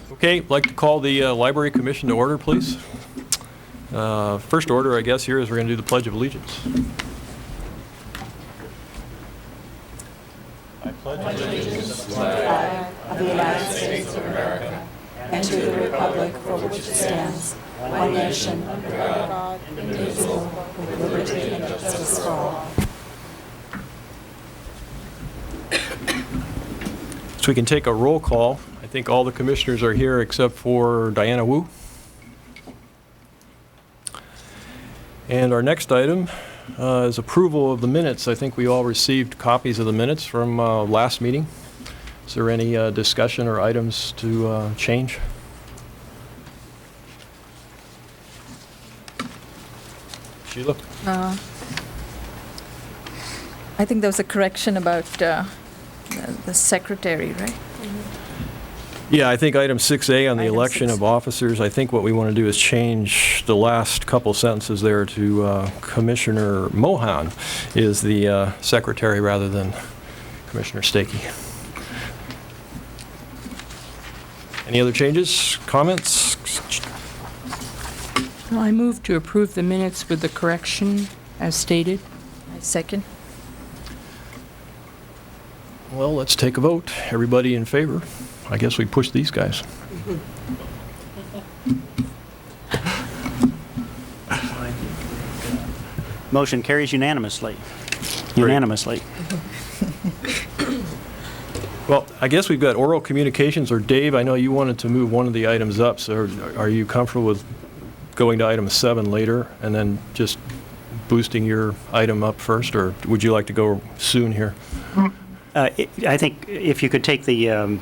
Okay, I'd like to call the Library Commission to order, please. First order, I guess, here is we're going to do the Pledge of Allegiance. I pledge allegiance to the flag of the United States of America and to the republic for which it stands, one nation, under God, indivisible, with liberty and justice for all. So we can take a roll call. I think all the commissioners are here except for Diana Wu. And our next item is approval of the minutes. I think we all received copies of the minutes from last meeting. Is there any discussion or items to change? Sheila? I think there was a correction about the secretary, right? Yeah, I think item 6A on the Item election 6. of officers, I think what we want to do is change the last couple sentences there to Commissioner Mohan is the secretary rather than Commissioner Stakey. Any other changes, comments? Well, I move to approve the minutes with the correction as stated. I second. Well, let's take a vote. Everybody in favor? I guess we push these guys. Motion carries unanimously. Great. Well, I guess we've got oral communications, or Dave, I know you wanted to move one of the items up, so are you comfortable with going to item 7 later and then just boosting your item up first, or would you like to go soon here? I think if you could take the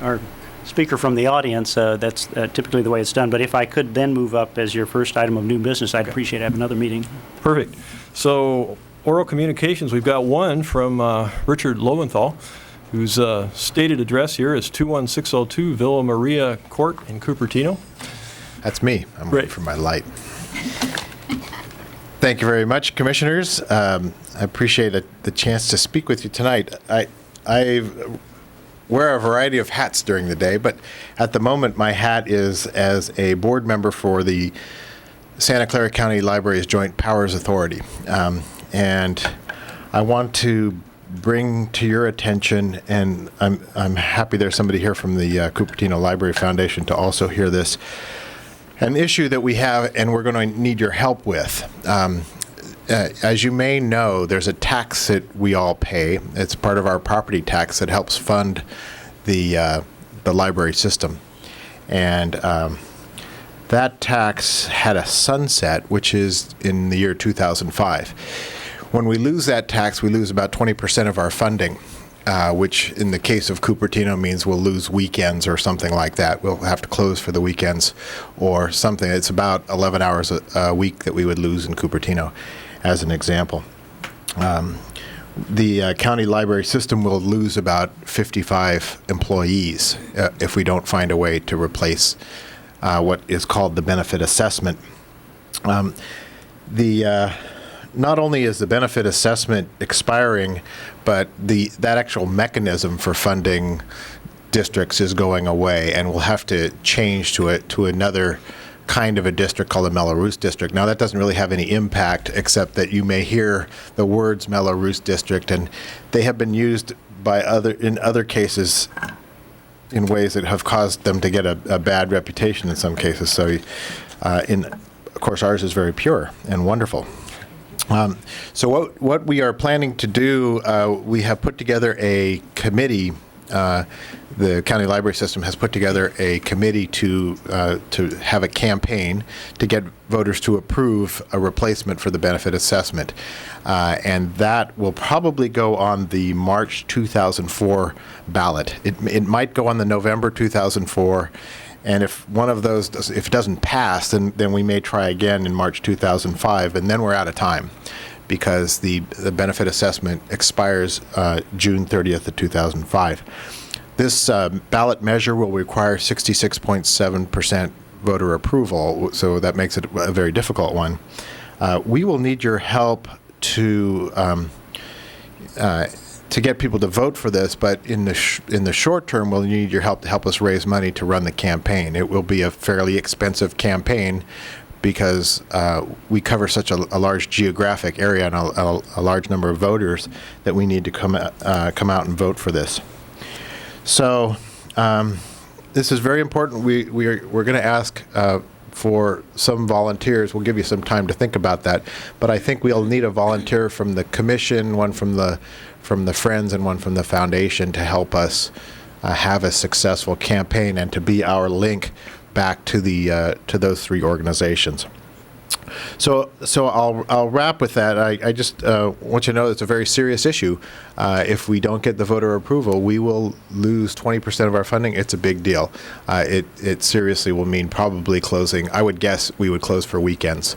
our speaker from the audience, that's typically the way it's done. But if I could then move up as your first item of new business, I'd appreciate having another meeting. Perfect. So oral communications, we've got one from Richard Lowenthal, whose stated address here is 21602 Villa Maria Court in Cupertino. That's me. I'm Great. waiting for my light. Thank you very much, Commissioners. I appreciate the chance to speak with you tonight. I wear a variety of hats during the day, but at the moment my hat is as a board member for the Santa Clara County Libraries Joint Powers Authority. And I want to bring to your attention, and I'm happy there's somebody here from the Cupertino Library Foundation to also hear this, an issue that we have and we're going to need your help with. As you may know, there's a tax that we all pay. It's part of our property tax that helps fund the library system. And that tax had a sunset, which is in the year 2005. When we lose that tax, we lose about 20% of our funding, which in the case of Cupertino means we'll lose weekends or something like that. We'll have to close for the weekends or something. It's about 11 hours a week that we would lose in Cupertino, as an example. The county library system will lose about 55 employees if we don't find a way to replace what is called the benefit assessment. Not only is the benefit assessment expiring, but that actual mechanism for funding districts is going away, and we'll have to change to another kind of a district called the Mello-Roos district. Now, that doesn't really have any impact, except that you may hear the words Mello-Roos district, and they have been used in other cases in ways that have caused them to get a bad reputation in some cases. So, of course, ours is very pure and wonderful. So what we are planning to do, we have put together a committee. The county library system has put together a committee to have a campaign to get voters to approve a replacement for the benefit assessment. And that will probably go on the March 2004 ballot. It might go on the November 2004. And if one of those, if it doesn't pass, then we may try again in March 2005, and then we're out of time because the benefit assessment expires June 30th of 2005. This ballot measure will require 66.7% voter approval, so that makes it a very difficult one. We will need your help to to get people to vote for this, but in the short term, we'll need your help to help us raise money to run the campaign. It will be a fairly expensive campaign because we cover such a large geographic area and a large number of voters that we need to come out and vote for this. So this is very important. We're going to ask for some volunteers. We'll give you some time to think about that. But I think we'll need a volunteer from the commission, one from the Friends, and one from the foundation to help us have a successful campaign and to be our link back to the to those three organizations. So I'll wrap with that. I just want you to know it's a very serious issue. If we don't get the voter approval, we will lose 20% of our funding. It's a big deal. It seriously will mean probably closing. I would guess we would close for weekends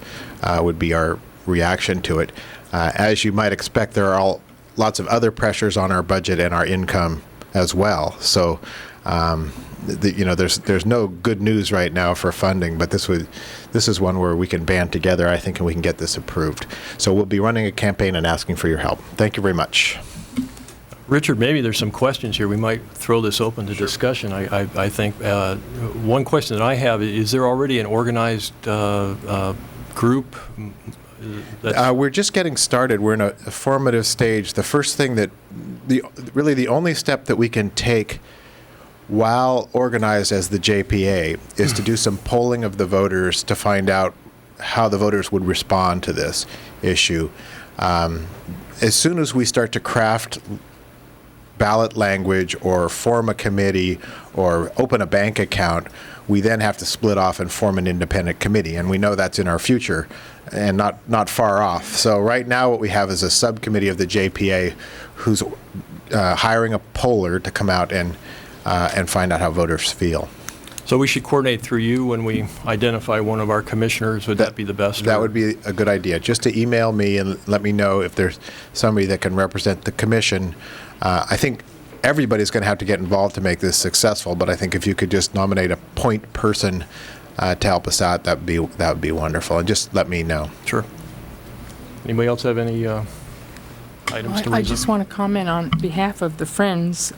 would be our reaction to it. As you might expect, there are lots of other pressures on our budget and our income as well. So there's no good news right now for funding, but this is one where we can band together, I think, and we can get this approved. So we'll be running a campaign and asking for your help. Thank you very much. Richard, maybe there's some questions here. We might throw this open to discussion. I think one question that I have, is there already an organized group? We're just getting started. We're in a formative stage. The first thing really the only step that we can take while organized as the JPA is to do some polling of the voters to find out how the voters would respond to this issue. As soon as we start to craft ballot language or form a committee or open a bank account, we then have to split off and form an independent committee, and we know that's in our future and not far off. So right now what we have is a subcommittee of the JPA who's hiring a poller to come out and find out how voters feel. So we should coordinate through you when we identify one of our commissioners. Would that be the best? That would be a good idea. Just to email me and let me know if there's somebody that can represent the commission. I think everybody's going to have to get involved to make this successful, but I think if you could just nominate a point person to help us out, that would be wonderful. And just let me know. Sure. Anybody else have any items to raise? I just want to comment on behalf of the Friends.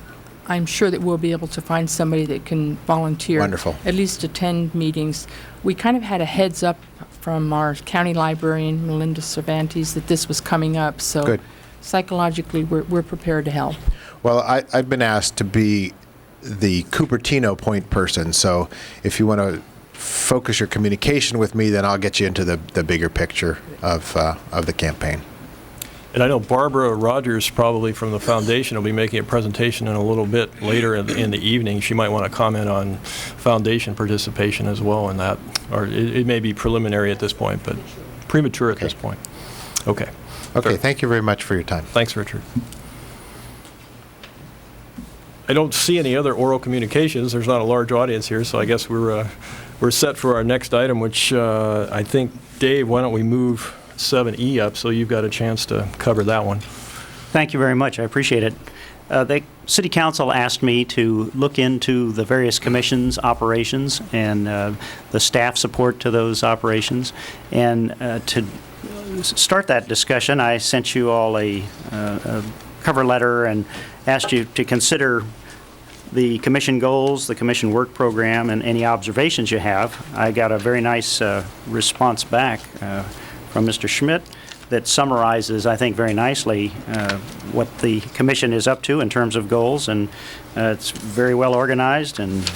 I'm sure that we'll be able to find somebody that can volunteer. Wonderful. At least attend meetings. We kind of had a heads up from our county librarian, Melinda Cervantes, that this was coming up. So Good. Psychologically, we're prepared to help. Well, I've been asked to be the Cupertino point person. So if you want to focus your communication with me, then I'll get you into the bigger picture of the campaign. And I know Barbara Rogers, probably from the foundation, will be making a presentation in a little bit later in the evening. She might want to comment on foundation participation as well in that. Or it may be preliminary at this point, but premature at this point. Okay. Okay, Sure. thank you very much for your time. Thanks, Richard. I don't see any other oral communications. There's not a large audience here, so I guess we're set for our next item, which I think, Dave, why don't we move 7E up so you've got a chance to cover that one. Thank you very much. I appreciate it. The City Council asked me to look into the various commissions' operations and the staff support to those operations. And to start that discussion, I sent you all a cover letter and asked you to consider the commission goals, the commission work program, and any observations you have. I got a very nice response back from Mr. Schmidt that summarizes, I think, very nicely what the commission is up to in terms of goals, and it's very well organized, and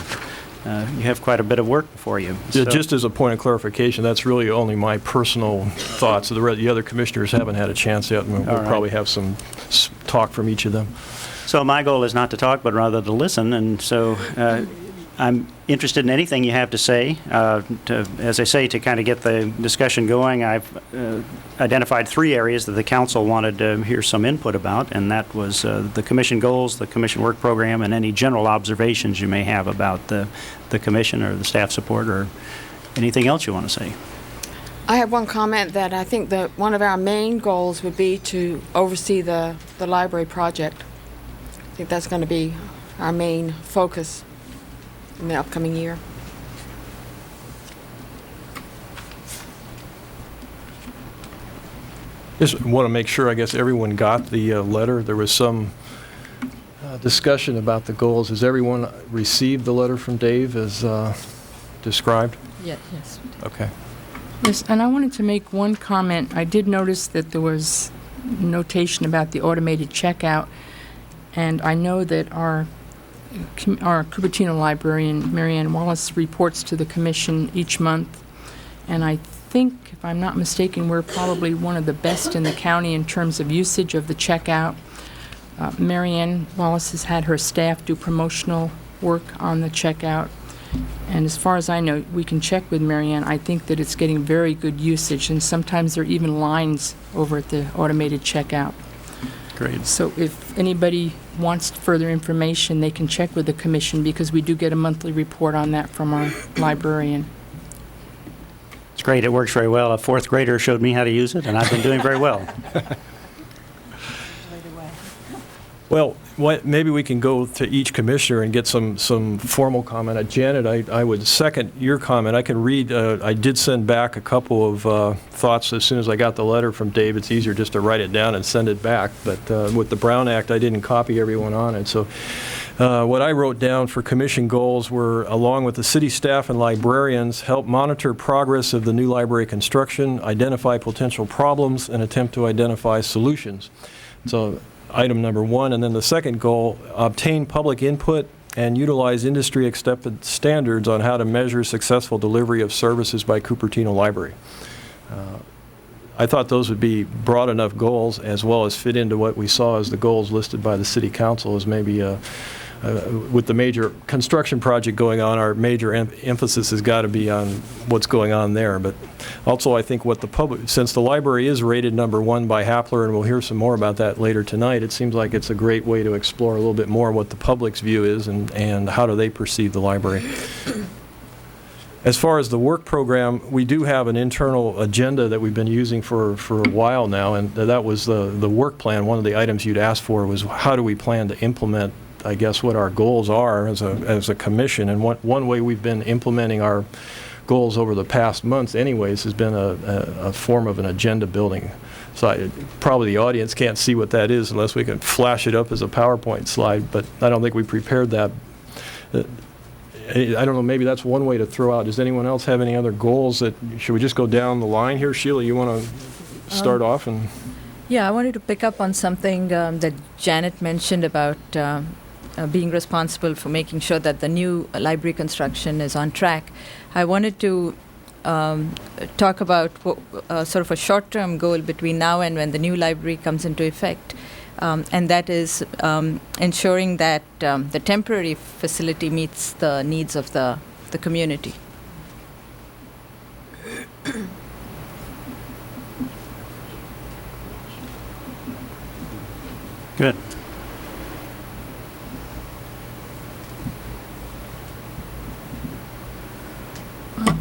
you have quite a bit of work before you. So, just as a point of clarification, that's really only my personal thoughts. The other commissioners haven't had a chance yet, and we'll probably have some talk from each of them. So my goal is not to talk, but rather to listen, and so I'm interested in anything you have to say. As I say, to kind of get the discussion going, I've identified 3 areas that the council wanted to hear some input about, and that was the commission goals, the commission work program, and any general observations you may have about the commission or the staff support or anything else you want to say. I have one comment that I think that one of our main goals would be to oversee the library project. I think that's going to be our main focus in the upcoming year. Just want to make sure, I guess, everyone got the letter. There was some discussion about the goals. Has everyone received the letter from Dave as described? Yes. Okay. Yes, and I wanted to make one comment. I did notice that there was notation about the automated checkout, and I know that our Cupertino Librarian, Marianne Wallace, reports to the Commission each month, and I think, if I'm not mistaken, we're probably one of the best in the county in terms of usage of the checkout. Marianne Wallace has had her staff do promotional work on the checkout, and as far as I know, we can check with Marianne, I think that it's getting very good usage, and sometimes there are even lines over at the automated checkout. Great. So if anybody wants further information, they can check with the Commission, because we do get a monthly report on that from our librarian. It's great. It works very well. A fourth grader showed me how to use it, and I've been doing very well. Well, maybe we can go to each commissioner and get some formal comment. Janet, I would second your comment. I can read, I did send back a couple of thoughts as soon as I got the letter from Dave. It's easier just to write it down and send it back. But with the Brown Act, I didn't copy everyone on it. So what I wrote down for commission goals were, along with the city staff and librarians, help monitor progress of the new library construction, identify potential problems, and attempt to identify solutions. So item number one. And then the second goal, obtain public input and utilize industry accepted standards on how to measure successful delivery of services by Cupertino Library. I thought those would be broad enough goals, as well as fit into what we saw as the goals listed by the City Council, as maybe with the major construction project going on, our major emphasis has got to be on what's going on there. But also, I think what the public, since the library is rated #1 by Hapler, and we'll hear some more about that later tonight, it seems like it's a great way to explore a little bit more what the public's view is and how do they perceive the library. As far as the work program, we do have an internal agenda that we've been using for a while now, and that was the work plan. One of the items you'd asked for was how do we plan to implement, I guess, what our goals are as a commission. And one way we've been implementing our goals over the past months anyways has been a form of an agenda building. So probably the audience can't see what that is unless we can flash it up as a PowerPoint slide, but I don't think we prepared that. I don't know, maybe that's one way to throw out. Does anyone else have any other goals should we just go down the line here? Sheila, you want to start off? And Yeah, I wanted to pick up on something that Janet mentioned about being responsible for making sure that the new library construction is on track. I wanted to talk about sort of a short-term goal between now and when the new library comes into effect. And that is ensuring that the temporary facility meets the needs of the community. Good.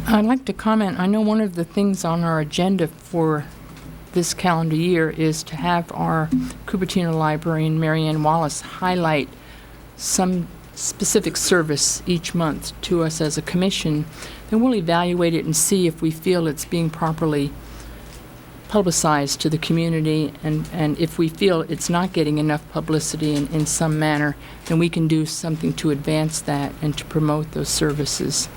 I'd like to comment. I know one of the things on our agenda for this calendar year is to have our Cupertino librarian, Marianne Wallace, highlight some specific service each month to us as a commission. Then we'll evaluate it and see if we feel it's being properly publicized to the community, and if we feel it's not getting enough publicity in some manner, then we can do something to advance that and to promote those services.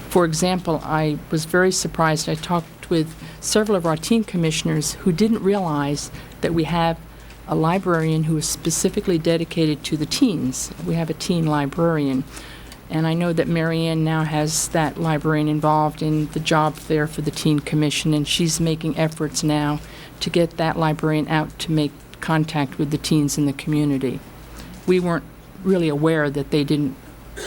For example, I was very surprised. I talked with several of our teen commissioners who didn't realize that we have a librarian who is specifically dedicated to the teens. We have a teen librarian. And I know that Marianne now has that librarian involved in the job there for the Teen Commission, and she's making efforts now to get that librarian out to make contact with the teens in the community. We weren't really aware that they didn't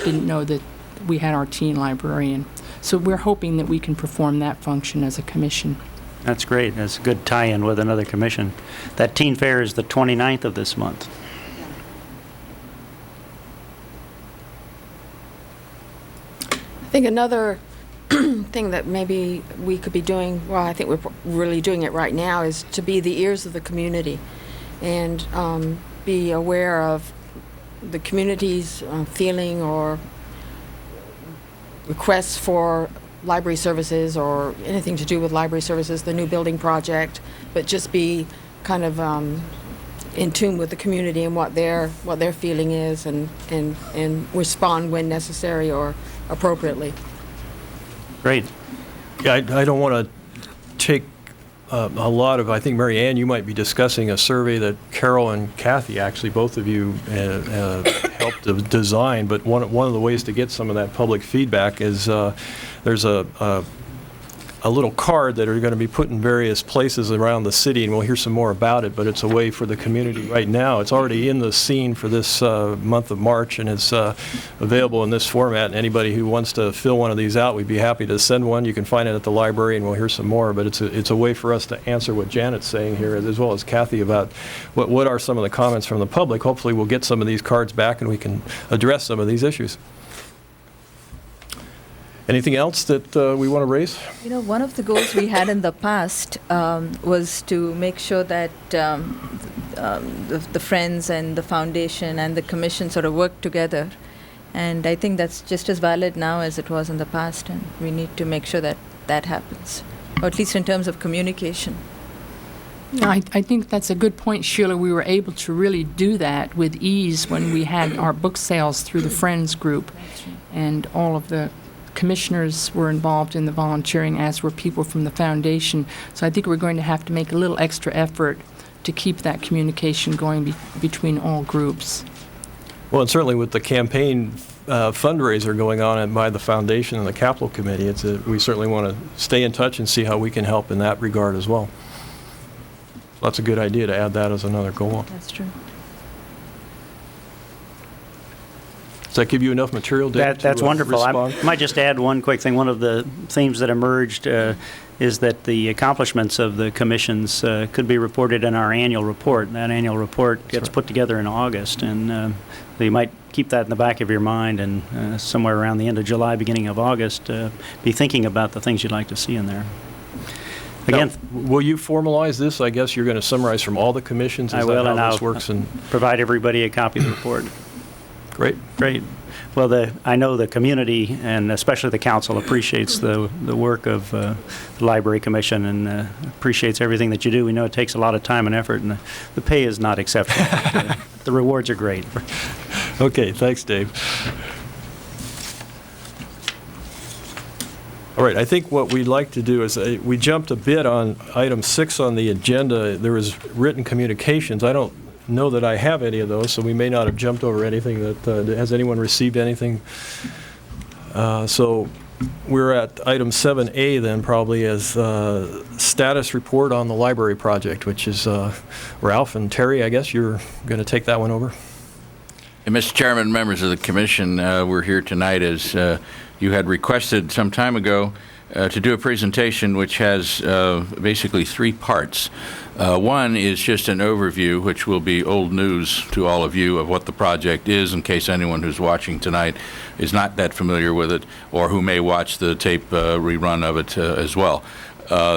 know that we had our teen librarian. So we're hoping that we can perform that function as a commission. That's great. That's a good tie-in with another commission. That teen fair is the 29th of this month. I think another thing that maybe we could be doing, well, I think we're really doing it right now, is to be the ears of the community and be aware of the community's feeling or requests for library services or anything to do with library services, the new building project, but just be kind of in tune with the community and what their feeling is, and respond when necessary or appropriately. Great. Yeah, I don't want to take a lot of, I think, Mary Ann, you might be discussing a survey that Carol and Kathy, actually, both of you helped to design, but one of the ways to get some of that public feedback is there's a little card that are going to be put in various places around the city, and we'll hear some more about it, but it's a way for the community right now. It's already in the scene for this month of March, and it's available in this format, and anybody who wants to fill one of these out, we'd be happy to send one. You can find it at the library, and we'll hear some more, but it's a way for us to answer what Janet's saying here, as well as Kathy, about what are some of the comments from the public. Hopefully we'll get some of these cards back, and we can address some of these issues. Anything else that we want to raise? You know, one of the goals we had in the past was to make sure that the Friends and the Foundation and the Commission sort of work together. And I think that's just as valid now as it was in the past, and we need to make sure that that happens, or at least in terms of communication. I think that's a good point, Sheila. We were able to really do that with ease when we had our book sales through the Friends group, and all of the commissioners were involved in the volunteering, as were people from the foundation. So I think we're going to have to make a little extra effort to keep that communication going between all groups. Well, and certainly with the campaign fundraiser going on by the foundation and the capital committee, we certainly want to stay in touch and see how we can help in that regard as well. That's a good idea to add that as another goal. That's true. Does that give you enough material, Dave? That's wonderful. Respond? I might just add one quick thing. One of the themes that emerged is that the accomplishments of the commissions could be reported in our annual report. That annual report gets put together in August, and you might keep that in the back of your mind, and somewhere around the end of July, beginning of August, be thinking about the things you'd like to see in there. Again, now, will you formalize this? I guess you're going to summarize from all the commissions? I will, and I'll works? And provide everybody a copy of the report. Great. Great. Well, I know the community, and especially the council, appreciates the work of the Library Commission, and appreciates everything that you do. We know it takes a lot of time and effort, and the pay is not exceptional. The rewards are great. Okay, thanks, Dave. All right, I think what we'd like to do is, we jumped a bit on item 6 on the agenda. There was written communications. I don't know that I have any of those, so we may not have jumped over anything. Has anyone received anything? So we're at item 7A then, probably, as status report on the library project, which is Ralph and Terry. I guess you're going to take that one over. And Mr. Chairman, members of the commission, we're here tonight as you had requested some time ago to do a presentation which has basically 3 parts. One is just an overview, which will be old news to all of you, of what the project is, in case anyone who's watching tonight is not that familiar with it, or who may watch the tape rerun of it as well.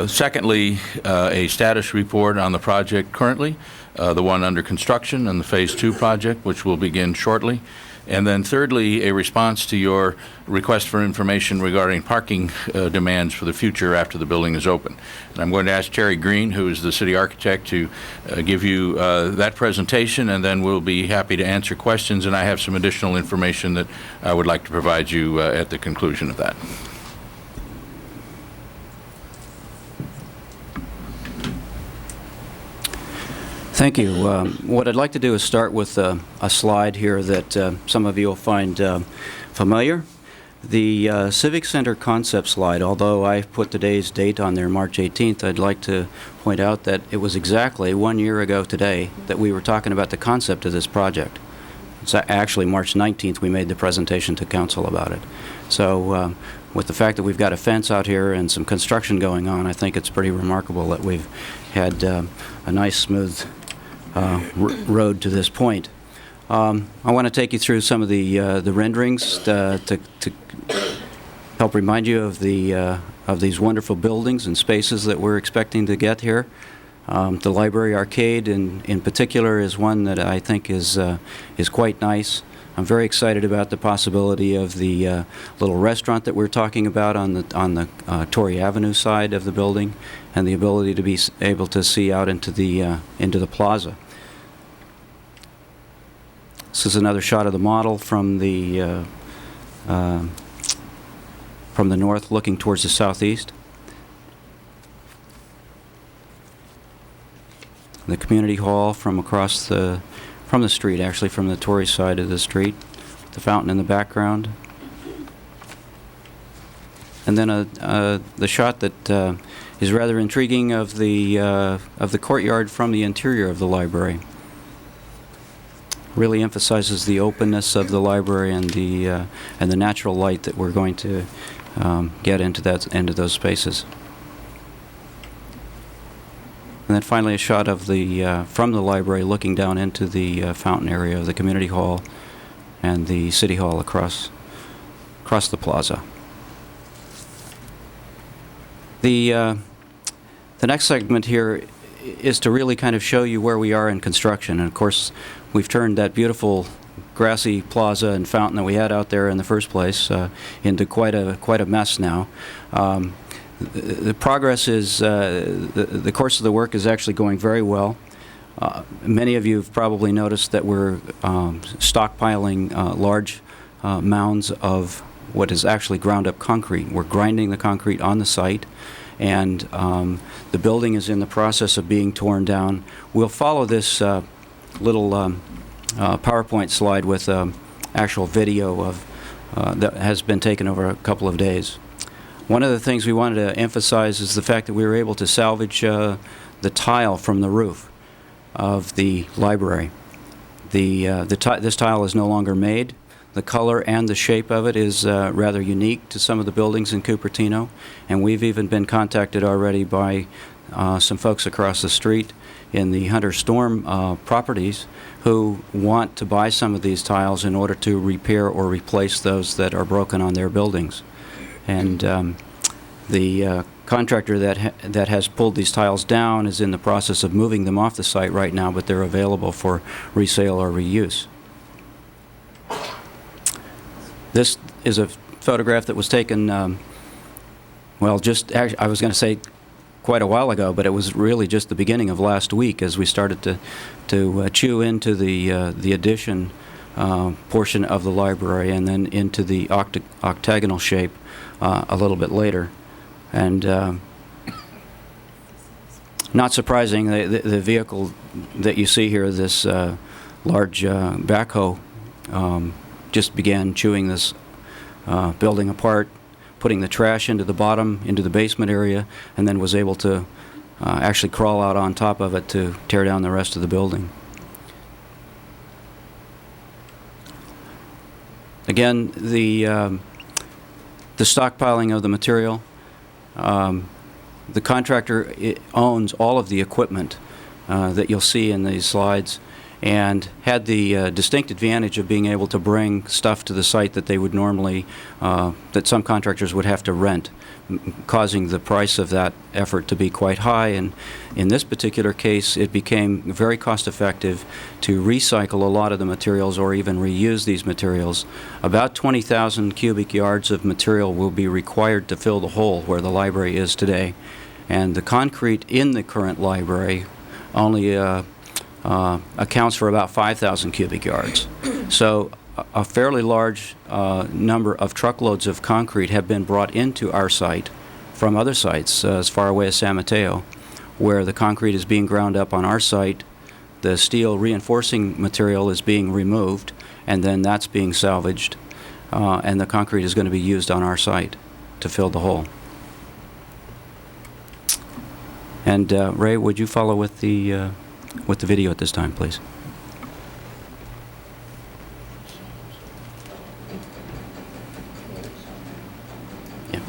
Secondly, a status report on the project currently, the one under construction, and the Phase 2 project, which will begin shortly. And then thirdly, a response to your request for information regarding parking demands for the future after the building is open. And I'm going to ask Terry Greene, who is the city architect, to give you that presentation, and then we'll be happy to answer questions. And I have some additional information that I would like to provide you at the conclusion of that. Thank you. What I'd like to do is start with a slide here that some of you will find familiar. The Civic Center concept slide, although I've put today's date on there, March 18th, I'd like to point out that it was exactly 1 year ago today that we were talking about the concept of this project. It's actually March 19th we made the presentation to council about it. So with the fact that we've got a fence out here and some construction going on, I think it's pretty remarkable that we've had a nice, smooth road to this point. I want to take you through some of the renderings to help remind you of these wonderful buildings and spaces that we're expecting to get here. The library arcade, in particular, is one that I think is quite nice. I'm very excited about the possibility of the little restaurant that we're talking about on the Torrey Avenue side of the building, and the ability to be able to see out into the plaza. This is another shot of the model from the north looking towards the southeast. The community hall from across from the street, actually from the Tory side of the street, the fountain in the background. And then the shot that is rather intriguing of the courtyard from the interior of the library. Really emphasizes the openness of the library and the natural light that we're going to get into those spaces. And then finally a shot of from the library looking down into the fountain area of the community hall and the city hall across the plaza. The next segment here is to really kind of show you where we are in construction. And of course, we've turned that beautiful grassy plaza and fountain that we had out there in the first place into quite a mess now. The progress is, the course of the work is actually going very well. Many of you have probably noticed that we're stockpiling large mounds of what is actually ground up concrete. We're grinding the concrete on the site, and the building is in the process of being torn down. We'll follow this little PowerPoint slide with actual video of that has been taken over a couple of days. One of the things we wanted to emphasize is the fact that we were able to salvage the tile from the roof of the library. This tile is no longer made. The color and the shape of it is rather unique to some of the buildings in Cupertino, and we've even been contacted already by some folks across the street in the Hunter Storm properties who want to buy some of these tiles in order to repair or replace those that are broken on their buildings. And the contractor that has pulled these tiles down is in the process of moving them off the site right now, but they're available for resale or reuse. This is a photograph that was taken, well, I was going to say quite a while ago, but it was really just the beginning of last week as we started to chew into the addition portion of the library and then into the octagonal shape a little bit later. And not surprising, the vehicle that you see here, this large backhoe, just began chewing this building apart, putting the trash into the bottom, into the basement area, and then was able to actually crawl out on top of it to tear down the rest of the building. Again, the stockpiling of the material, the contractor owns all of the equipment that you'll see in these slides, and had the distinct advantage of being able to bring stuff to the site that they would normally, that some contractors would have to rent, causing the price of that effort to be quite high. And in this particular case, it became very cost-effective to recycle a lot of the materials or even reuse these materials. About 20,000 cubic yards of material will be required to fill the hole where the library is today. And the concrete in the current library only accounts for about 5,000 cubic yards. So a fairly large number of truckloads of concrete have been brought into our site from other sites as far away as San Mateo, where the concrete is being ground up on our site, the steel reinforcing material is being removed, and then that's being salvaged, and the concrete is going to be used on our site to fill the hole. And Ray, would you follow with the video at this time, please? Yeah.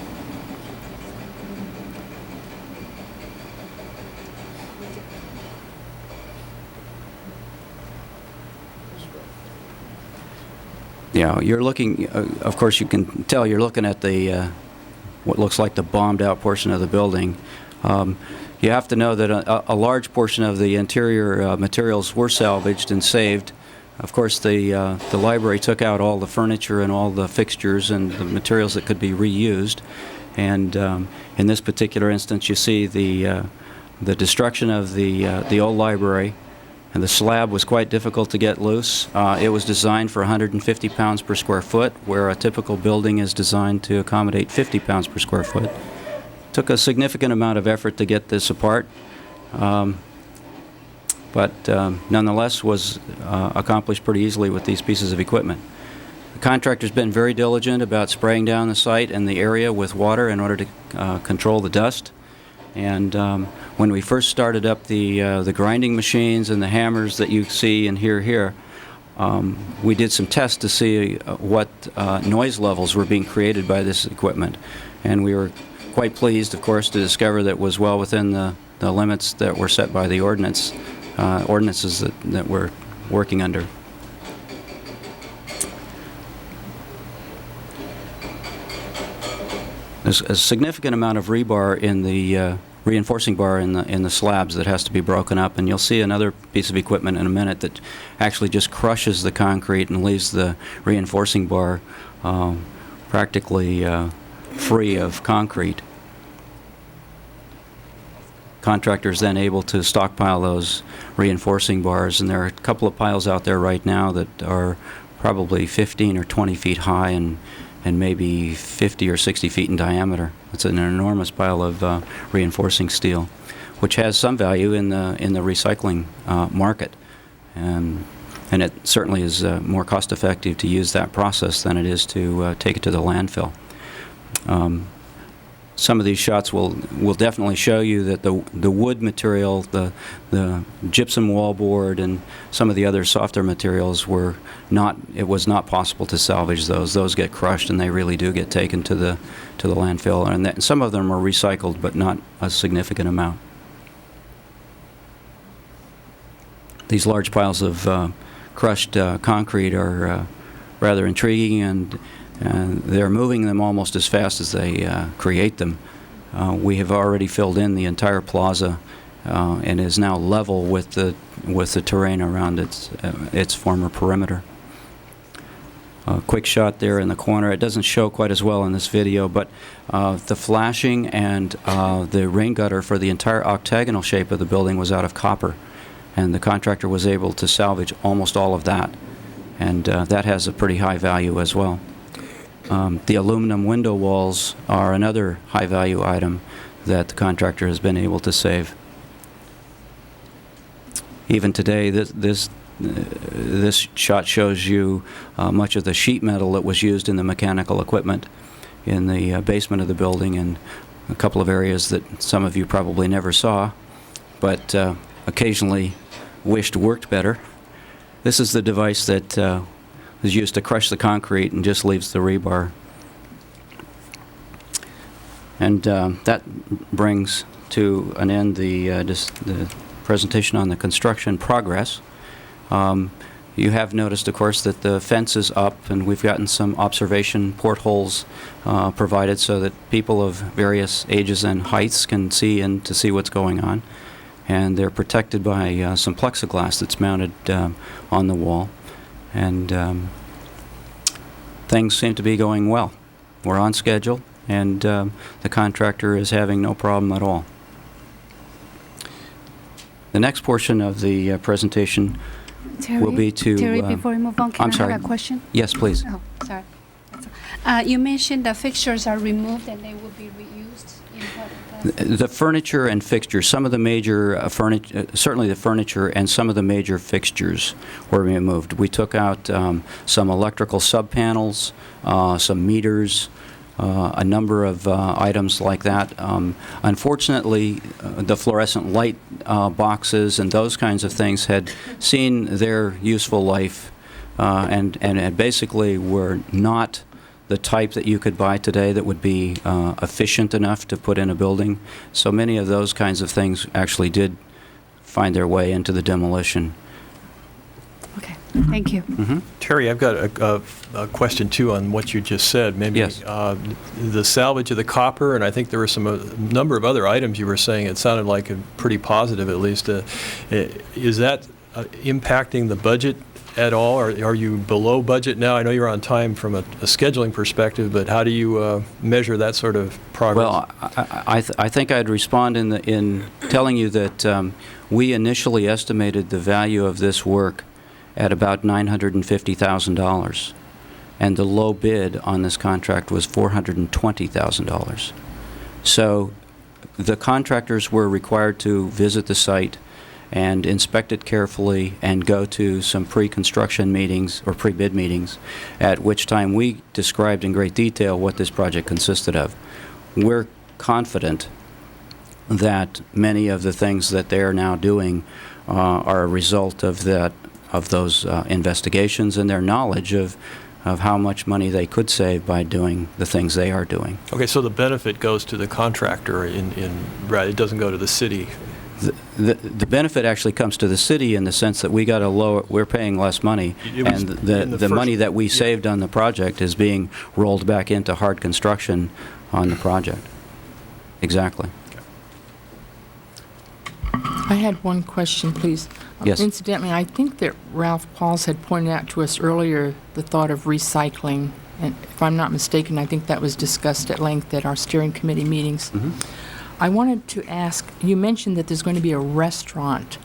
Yeah, you're looking, of course you can tell you're looking at the what looks like the bombed out portion of the building. You have to know that a large portion of the interior materials were salvaged and saved. Of course, the library took out all the furniture and all the fixtures and the materials that could be reused. And in this particular instance, you see the destruction of the old library And the slab was quite difficult to get loose. It was designed for 150 pounds per square foot, where a typical building is designed to accommodate 50 pounds per square foot. Took a significant amount of effort to get this apart, but nonetheless was accomplished pretty easily with these pieces of equipment. The contractor's been very diligent about spraying down the site and the area with water in order to control the dust. And when we first started up the grinding machines and the hammers that you see and hear here, we did some tests to see what noise levels were being created by this equipment. And we were quite pleased, of course, to discover that it was well within the limits that were set by the ordinances that we're working under. There's a significant amount of rebar in the reinforcing bar in the slabs that has to be broken up, and you'll see another piece of equipment in a minute that actually just crushes the concrete and leaves the reinforcing bar practically free of concrete. Contractors then able to stockpile those reinforcing bars, and there are a couple of piles out there right now that are probably 15 or 20 feet high and maybe 50 or 60 feet in diameter. It's an enormous pile of reinforcing steel, which has some value in the recycling market, and it certainly is more cost-effective to use that process than it is to take it to the landfill. Some of these shots will definitely show you that the wood material, the gypsum wallboard, and some of the other softer materials it was not possible to salvage those. Those get crushed, and they really do get taken to the landfill. And some of them are recycled, but not a significant amount. These large piles of crushed concrete are rather intriguing, and they're moving them almost as fast as they create them. We have already filled in the entire plaza and is now level with the terrain around its former perimeter. A quick shot there in the corner. It doesn't show quite as well in this video, but the flashing and the rain gutter for the entire octagonal shape of the building was out of copper, and the contractor was able to salvage almost all of that, and that has a pretty high value as well. The aluminum window walls are another high-value item that the contractor has been able to save. Even today, this shot shows you much of the sheet metal that was used in the mechanical equipment in the basement of the building, and a couple of areas that some of you probably never saw, but occasionally wished worked better. This is the device that is used to crush the concrete and just leaves the rebar. And that brings to an end the presentation on the construction progress. You have noticed, of course, that the fence is up, and we've gotten some observation portholes provided so that people of various ages and heights can see in to see what's going on. And they're protected by some plexiglass that's mounted on the wall. And things seem to be going well. We're on schedule, and the contractor is having no problem at all. The next portion of the presentation will be to... Terry, before we move on, can I'm sorry. I have a question? Yes, please. Oh, sorry. You mentioned the fixtures are removed and they will be reused in part of the... The furniture and fixtures, some of the major certainly the furniture and some of the major fixtures were removed. We took out some electrical sub-panels, some meters, a number of items like that. Unfortunately, the fluorescent light boxes and those kinds of things had seen their useful life and basically were not the type that you could buy today that would be efficient enough to put in a building. So many of those kinds of things actually did find their way into the demolition. Okay, thank you. Mm-hmm. Terry, I've got a question, too, on what you just said. Maybe Yes. The salvage of the copper, and I think there were a number of other items you were saying. It sounded like pretty positive, at least. Is that impacting the budget at all? Are you below budget now? I know you're on time from a scheduling perspective, but how do you measure that sort of progress? Well, I think I'd respond in telling you that we initially estimated the value of this work at about $950,000, and the low bid on this contract was $420,000. So the contractors were required to visit the site and inspect it carefully and go to some pre-construction meetings or pre-bid meetings, at which time we described in great detail what this project consisted of. We're confident that many of the things that they are now doing are a result of those investigations and their knowledge of how much money they could save by doing the things they are doing. Okay, so the benefit goes to the contractor, right? It doesn't go to the city. The benefit actually comes to the city in the sense that we're paying less money, and the money that we saved on the project is being rolled back into hard construction on the project. Exactly. I had one question, please. Yes. Incidentally, I think that Ralph Pauls had pointed out to us earlier the thought of recycling. And if I'm not mistaken, I think that was discussed at length at our steering committee meetings. Mm-hmm. I wanted to ask, you mentioned that there's going to be a restaurant.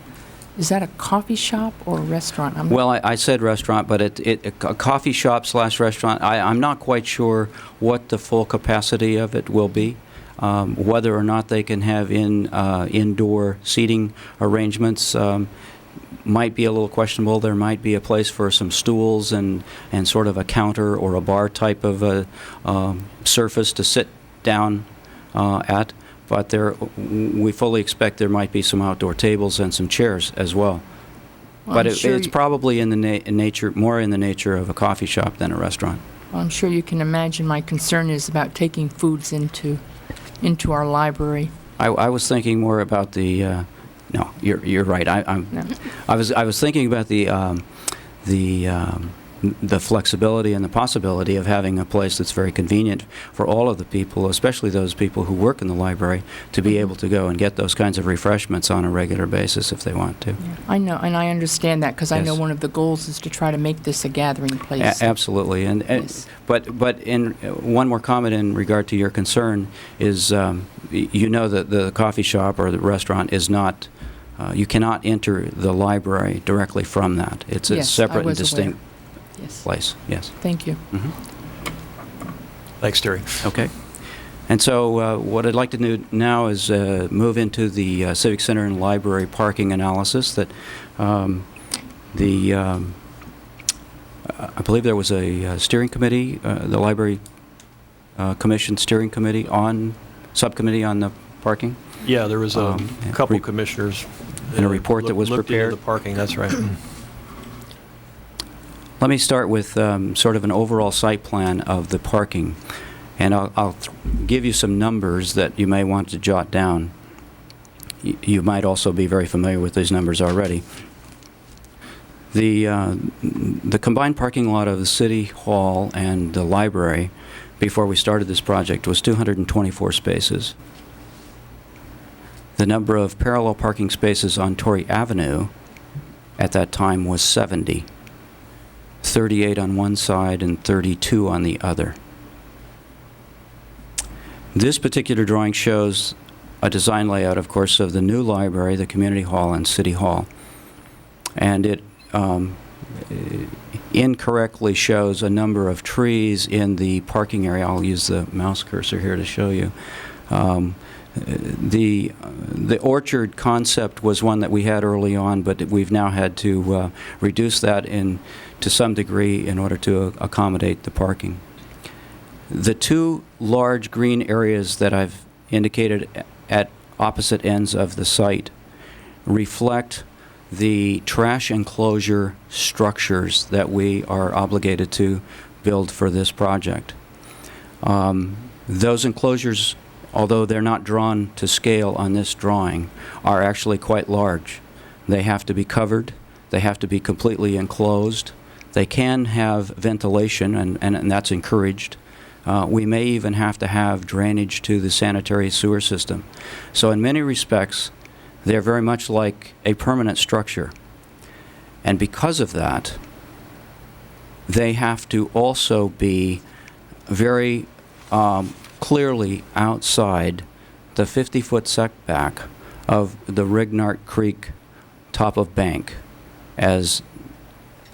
Is that a coffee shop or a restaurant? Well, I said restaurant, but a coffee shop / restaurant. I'm not quite sure what the full capacity of it will be. Whether or not they can have indoor seating arrangements might be a little questionable. There might be a place for some stools and sort of a counter or a bar type of a surface to sit down at. But we fully expect there might be some outdoor tables and some chairs as well. But it's probably in the more in the nature of a coffee shop than a restaurant. Well, I'm sure you can imagine my concern is about taking foods into our library. I was thinking more about the. No, you're right. No. I was thinking about the flexibility and the possibility of having a place that's very convenient for all of the people, especially those people who work in the library, to be able to go and get those kinds of refreshments on a regular basis if they want to. Yeah, I know, and I understand that because I know one of the goals is to try to make this a gathering place. Absolutely, Yes. but in one more comment in regard to your concern is, you know that the coffee shop or the restaurant is not. You cannot enter the library directly from that. It's a separate and distinct place. Yes. Thank you. Mm-hmm. Thanks, Terry. Okay. And so what I'd like to do now is move into the Civic Center and Library parking analysis that I believe there was a steering committee, the Library Commission steering committee subcommittee on the parking. Yeah, there was a couple commissioners. And a report that was looked prepared. Into the parking, that's right. Let me start with sort of an overall site plan of the parking. And I'll give you some numbers that you may want to jot down. You might also be very familiar with these numbers already. The combined parking lot of the City Hall and the library before we started this project was 224 spaces. The number of parallel parking spaces on Torrey Avenue at that time was 70. 38 on one side and 32 on the other. This particular drawing shows a design layout, of course, of the new library, the community hall, and city hall. And it incorrectly shows a number of trees in the parking area. I'll use the mouse cursor here to show you. The orchard concept was one that we had early on, but we've now had to reduce that to some degree in order to accommodate the parking. The two large green areas that I've indicated at opposite ends of the site reflect the trash enclosure structures that we are obligated to build for this project. Those enclosures, although they're not drawn to scale on this drawing, are actually quite large. They have to be covered. They have to be completely enclosed. They can have ventilation, and that's encouraged. We may even have to have drainage to the sanitary sewer system. So in many respects, they're very much like a permanent structure. And because of that, they have to also be very clearly outside the 50-foot setback of the Rignart Creek top of bank as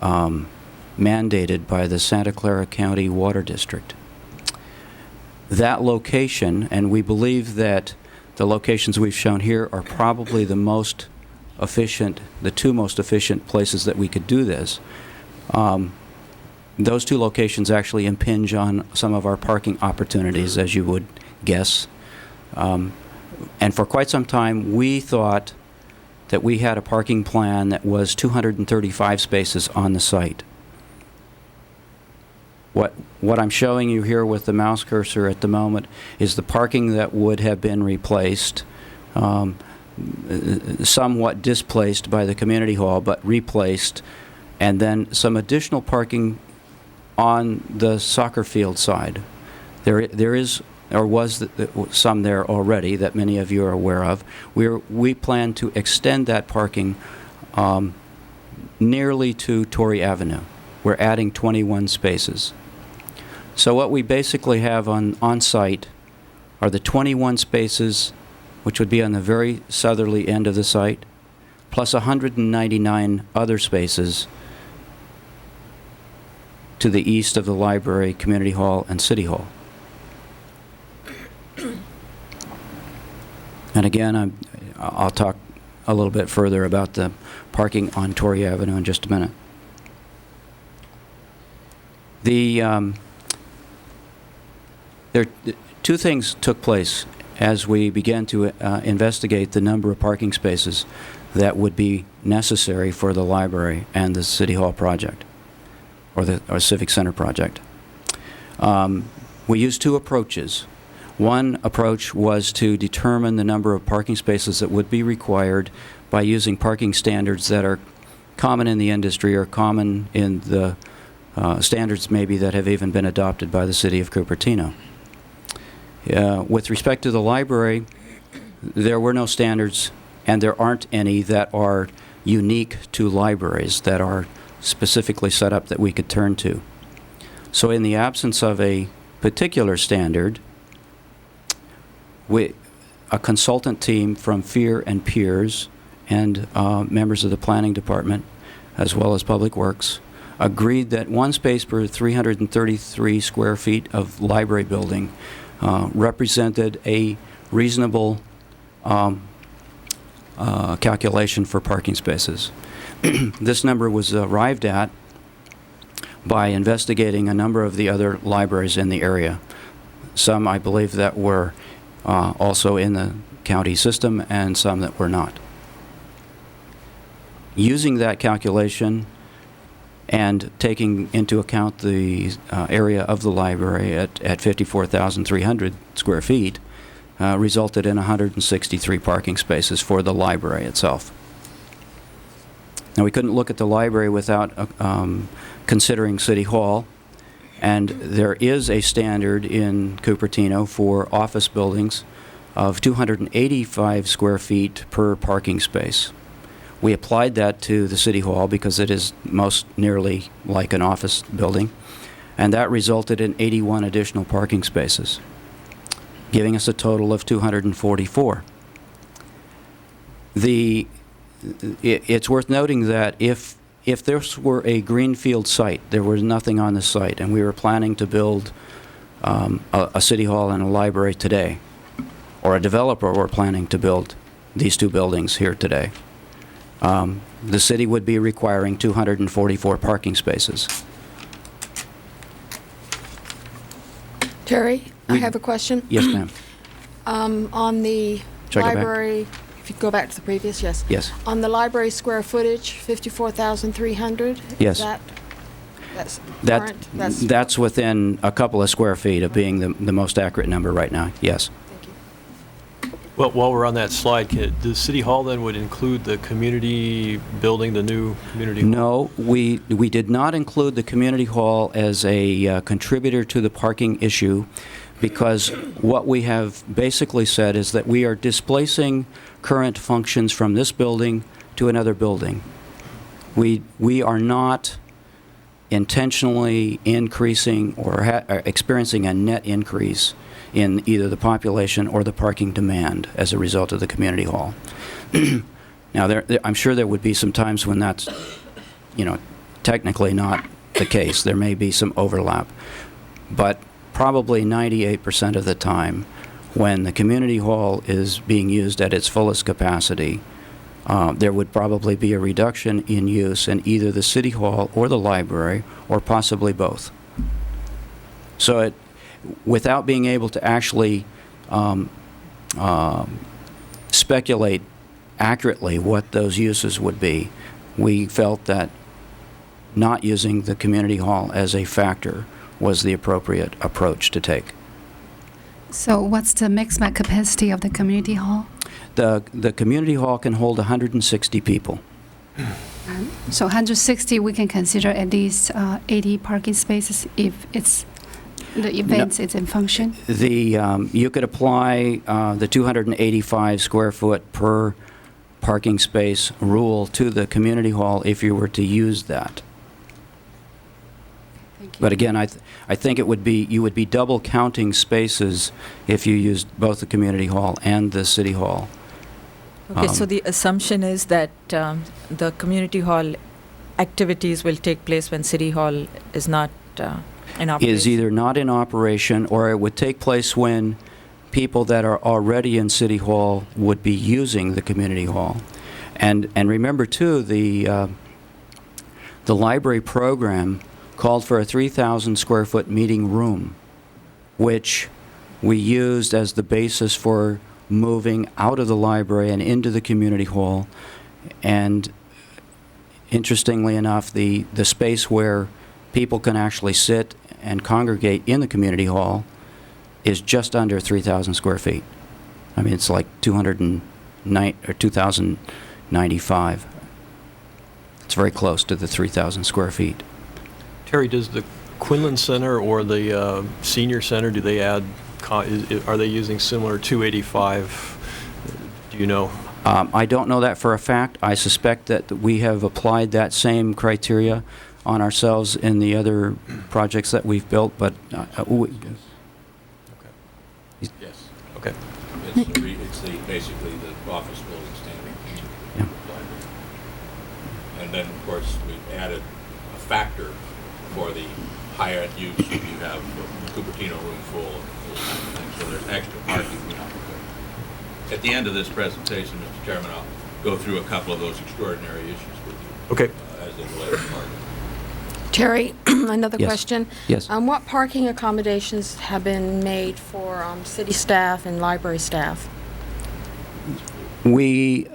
mandated by the Santa Clara County Water District. That location, and we believe that the locations we've shown here are probably the most efficient, the two most efficient places that we could do this. Those two locations actually impinge on some of our parking opportunities, as you would guess. And for quite some time, we thought that we had a parking plan that was 235 spaces on the site. What I'm showing you here with the mouse cursor at the moment is the parking that would have been replaced, somewhat displaced by the community hall, but replaced, and then some additional parking on the soccer field side. There is, or was some there already that many of you are aware of. We plan to extend that parking nearly to Torrey Avenue. We're adding 21 spaces. So what we basically have on site are the 21 spaces, which would be on the very southerly end of the site, plus 199 other spaces to the east of the library, community hall, and city hall. And again, I'll talk a little bit further about the parking on Torrey Avenue in just a minute. Two things took place as we began to investigate the number of parking spaces that would be necessary for the library and the City Hall project, or the Civic Center project. We used two approaches. One approach was to determine the number of parking spaces that would be required by using parking standards that are common in the industry or common in the standards maybe that have even been adopted by the city of Cupertino. With respect to the library, there were no standards, and there aren't any that are unique to libraries that are specifically set up that we could turn to. So in the absence of a particular standard, a consultant team from Fear and Peers and members of the planning department, as well as Public Works, agreed that one space per 333 square feet of library building represented a reasonable calculation for parking spaces. This number was arrived at by investigating a number of the other libraries in the area. Some, I believe, that were also in the county system, and some that were not. Using that calculation and taking into account the area of the library at 54,300 square feet, resulted in 163 parking spaces for the library itself. Now, we couldn't look at the library without considering City Hall, and there is a standard in Cupertino for office buildings of 285 square feet per parking space. We applied that to the City Hall because it is most nearly like an office building, and that resulted in 81 additional parking spaces, giving us a total of 244. It's worth noting that if this were a greenfield site, there was nothing on the site, and we were planning to build a City Hall and a library today, or a developer were planning to build these two buildings here today, the city would be requiring 244 parking spaces. Terry, I have a question. Yes, ma'am. On the Should I go back? library, if you go back to the previous, yes. Yes. On the library square footage, 54,300? Yes. That's That, current? that's within a couple of square feet of being the most accurate number right now, yes. Thank you. Well, while we're on that slide, the City Hall then would include the community building, the new community hall? No, we did not include the community hall as a contributor to the parking issue, because what we have basically said is that we are displacing current functions from this building to another building. We are not intentionally increasing or experiencing a net increase in either the population or the parking demand as a result of the community hall. Now, I'm sure there would be some times when that's, technically not the case. There may be some overlap. But probably 98% of the time, when the community hall is being used at its fullest capacity, there would probably be a reduction in use in either the city hall or the library, or possibly both. So without being able to actually speculate accurately what those uses would be, we felt that not using the community hall as a factor was the appropriate approach to take. So what's the maximum capacity of the community hall? The community hall can hold 160 people. So 160, we can consider at least 80 parking spaces if the event is in function? You could apply the 285 square foot per parking space rule to the community hall if you were to use that. Thank you. But again, I think you would be double counting spaces if you used both the community hall and the city hall. Okay, so the assumption is that the community hall activities will take place when city hall is not in operation? Is either not in operation, or it would take place when people that are already in city hall would be using the community hall. And remember too, the library program called for a 3,000 square foot meeting room, which we used as the basis for moving out of the library and into the community hall. And interestingly enough, the space where people can actually sit and congregate in the community hall is just under 3,000 square feet. I mean, it's like 2,095. It's very close to the 3,000 square feet. Terry, does the Quinlan Center or the Senior Center, do they add, are they using similar 285? Do you know? I don't know that for a fact. I suspect that we have applied that same criteria on ourselves in the other projects that we've built, but Yes. Okay. It's basically the office building standing. Yeah. And then, of course, we've added a factor for the higher end use. You have Cupertino room full, so there's extra parking. At the end of this presentation, Mr. Chairman, I'll go through a couple of those extraordinary issues with you. Okay. As they relate to parking. Terry, another Yes. question. Yes. What parking accommodations have been made for city staff and library staff? We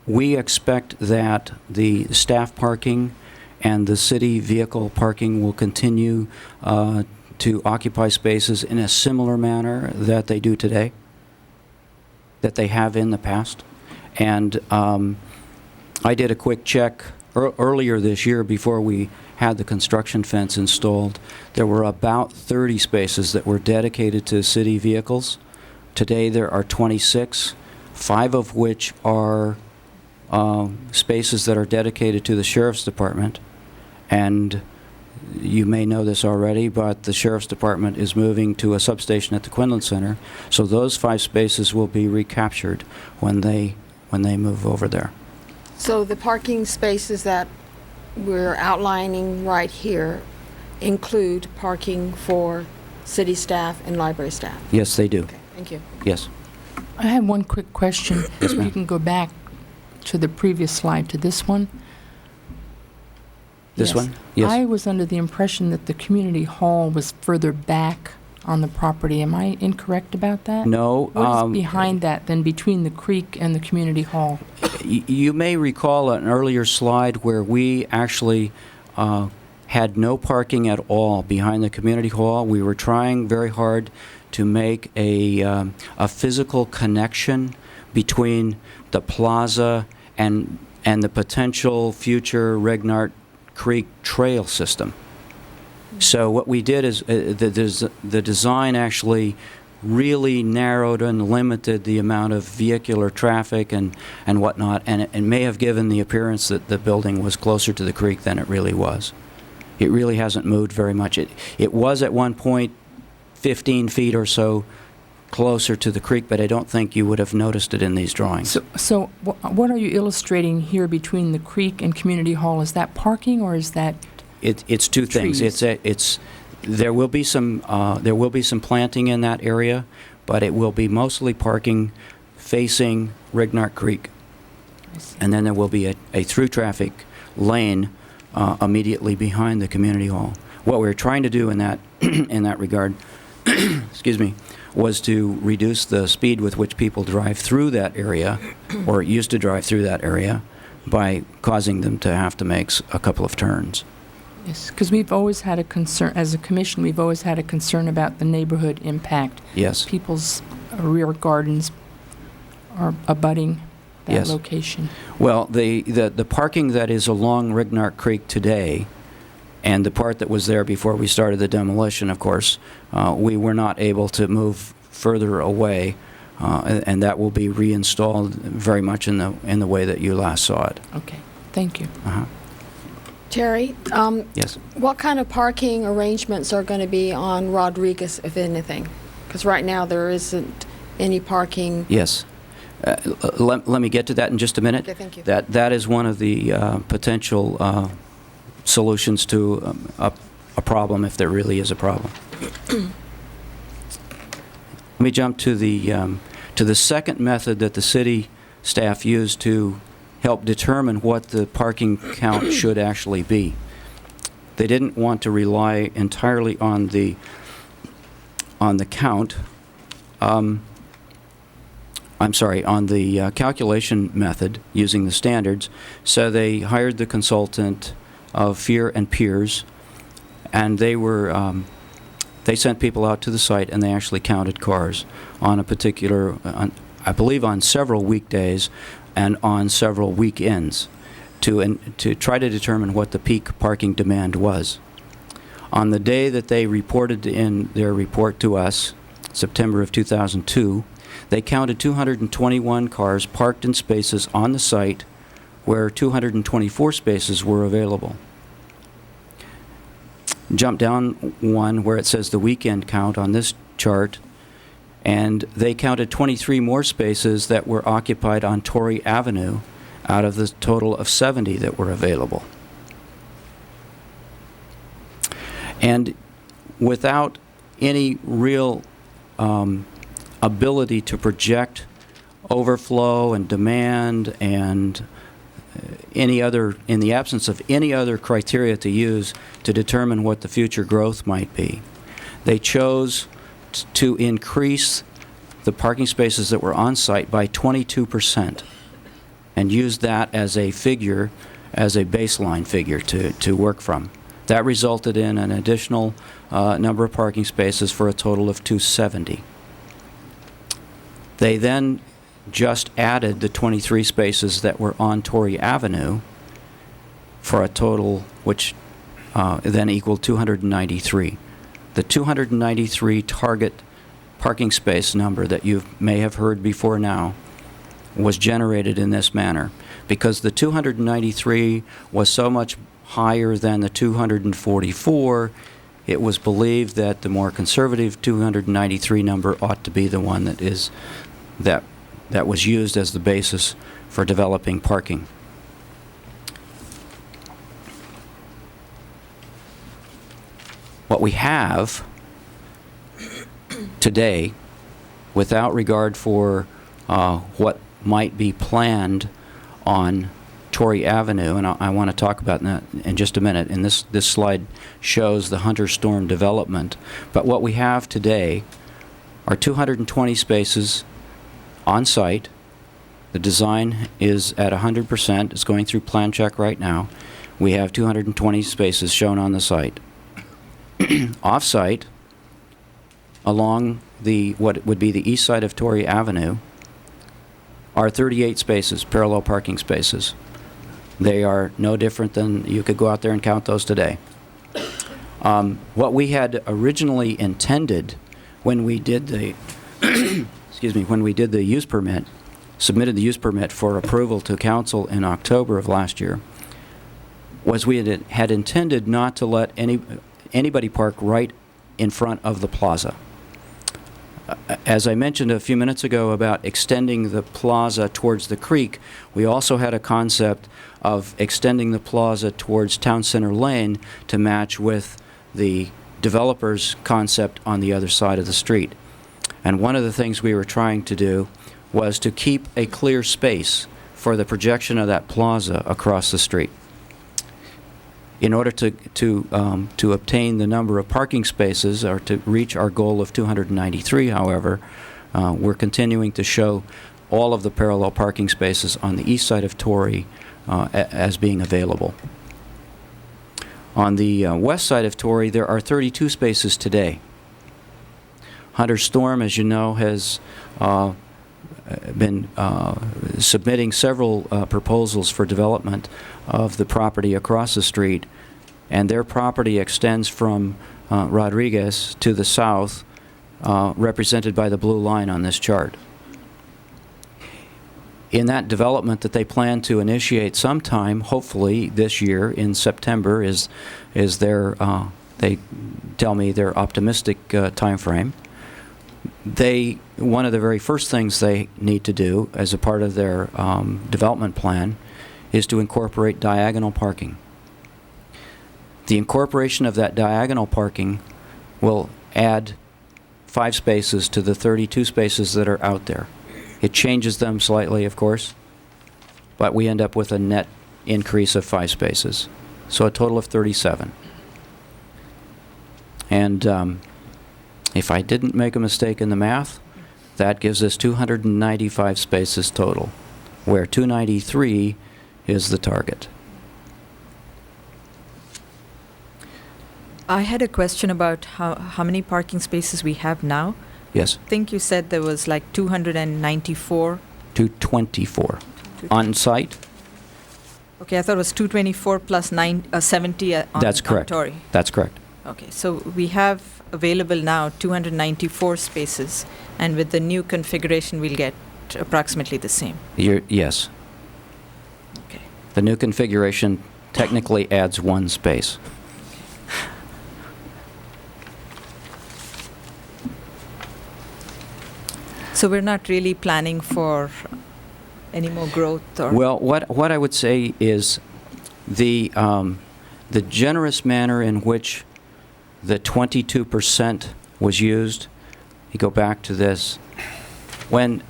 expect that the staff parking and the city vehicle parking will continue to occupy spaces in a similar manner that they do today, that they have in the past. And I did a quick check earlier this year before we had the construction fence installed. There were about 30 spaces that were dedicated to city vehicles. Today there are 26, 5 of which are spaces that are dedicated to the Sheriff's Department. And you may know this already, but the Sheriff's Department is moving to a substation at the Quinlan Center. So those 5 spaces will be recaptured when they move over there. So the parking spaces that we're outlining right here include parking for city staff and library staff? Yes, they do. Okay, thank you. Yes. I have one quick question. Yes, ma'am. You can go back to the previous slide, to this one. This Yes. one? Yes. I was under the impression that the community hall was further back on the property. Am I incorrect about that? No. What is behind that, then, between the creek and the community hall? You may recall an earlier slide where we actually had no parking at all behind the community hall. We were trying very hard to make a physical connection between the plaza and the potential future Regnart Creek trail system. So what we did is the design actually really narrowed and limited the amount of vehicular traffic and whatnot, and it may have given the appearance that the building was closer to the creek than it really was. It really hasn't moved very much. It was at one point 15 feet or so closer to the creek, but I don't think you would have noticed it in these drawings. So what are you illustrating here between the creek and Community Hall? Is that parking or is that It's two things. trees? There will be some planting in that area, but it will be mostly parking facing Rignart Creek. And then there will be a through traffic lane immediately behind the Community Hall. What we're trying to do in that in that regard, excuse me, was to reduce the speed with which people drive through that area, or used to drive through that area, by causing them to have to make a couple of turns. Yes, because we've always had a concern, as a commission, we've always had a concern about the neighborhood impact. Yes. People's rear gardens are abutting that Yes. location. Well, the parking that is along Rignart Creek today, and the part that was there before we started the demolition, of course, we were not able to move further away, and that will be reinstalled very much in the way that you last saw it. Okay, thank you. Terry, Yes. what kind of parking arrangements are going to be on Rodriguez, if anything? Because right now there isn't any parking. Yes. Let me get to that in just a minute. Okay, thank you. That is one of the potential solutions to a problem, if there really is a problem. Let me jump to the second method that the city staff used to help determine what the parking count should actually be. They didn't want to rely entirely on the count. On the calculation method using the standards. So they hired the consultant of Fear and Peers, and they sent people out to the site and they actually counted cars on a particular, I believe on several weekdays and on several weekends to try to determine what the peak parking demand was. On the day that they reported in their report to us, September of 2002, they counted 221 cars parked in spaces on the site where 224 spaces were available. Jump down one where it says the weekend count on this chart, and they counted 23 more spaces that were occupied on Torrey Avenue out of the total of 70 that were available. And without any real ability to project overflow and demand and in the absence of any other criteria to use to determine what the future growth might be, they chose to increase the parking spaces that were on site by 22% and used that as a figure, as a baseline figure to work from. That resulted in an additional number of parking spaces for a total of 270. They then just added the 23 spaces that were on Torrey Avenue for a total which then equaled 293. The 293 target parking space number that you may have heard before now was generated in this manner because the 293 was so much higher than the 244. It was believed that the more conservative 293 number ought to be the one that was used as the basis for developing parking. What we have today, without regard for what might be planned on Torrey Avenue, and I want to talk about that in just a minute, and this slide shows the Hunter Storm development, but what we have today are 220 spaces on site. The design is at 100%. It's going through plan check right now. We have 220 spaces shown on the site. Off-site, along what would be the east side of Torrey Avenue, are 38 spaces, parallel parking spaces. They are no different than, you could go out there and count those today. What we had originally intended when we did the, excuse me, when we did the use permit, submitted the use permit for approval to council in October of last year, was we had intended not to let anybody park right in front of the plaza. As I mentioned a few minutes ago about extending the plaza towards the creek, we also had a concept of extending the plaza towards Town Center Lane to match with the developer's concept on the other side of the street. And one of the things we were trying to do was to keep a clear space for the projection of that plaza across the street. In order to obtain the number of parking spaces, or to reach our goal of 293, however, we're continuing to show all of the parallel parking spaces on the east side of Torrey as being available. On the west side of Torrey, there are 32 spaces today. Hunter Storm, as you know, has been submitting several proposals for development of the property across the street, and their property extends from Rodriguez to the south, represented by the blue line on this chart. In that development that they plan to initiate sometime, hopefully this year in September, is their, they tell me, their optimistic time frame. One of the very first things they need to do as a part of their development plan is to incorporate diagonal parking. The incorporation of that diagonal parking will add 5 spaces to the 32 spaces that are out there. It changes them slightly, of course, but we end up with a net increase of 5 spaces. So a total of 37. And if I didn't make a mistake in the math, that gives us 295 spaces total, where 293 is the target. I had a question about how many parking spaces we have now. Yes. I think you said there was like 294. 224. On site? Okay, I thought it was 224 plus 70 on That's correct. Torrey. That's correct. Okay, so we have available now 294 spaces, and with the new configuration, we'll get approximately the same. Yes. Okay. The new configuration technically adds 1 space. So we're not really planning for any more growth, or? Well, what I would say is the generous manner in which the 22% was used. You go back to this. When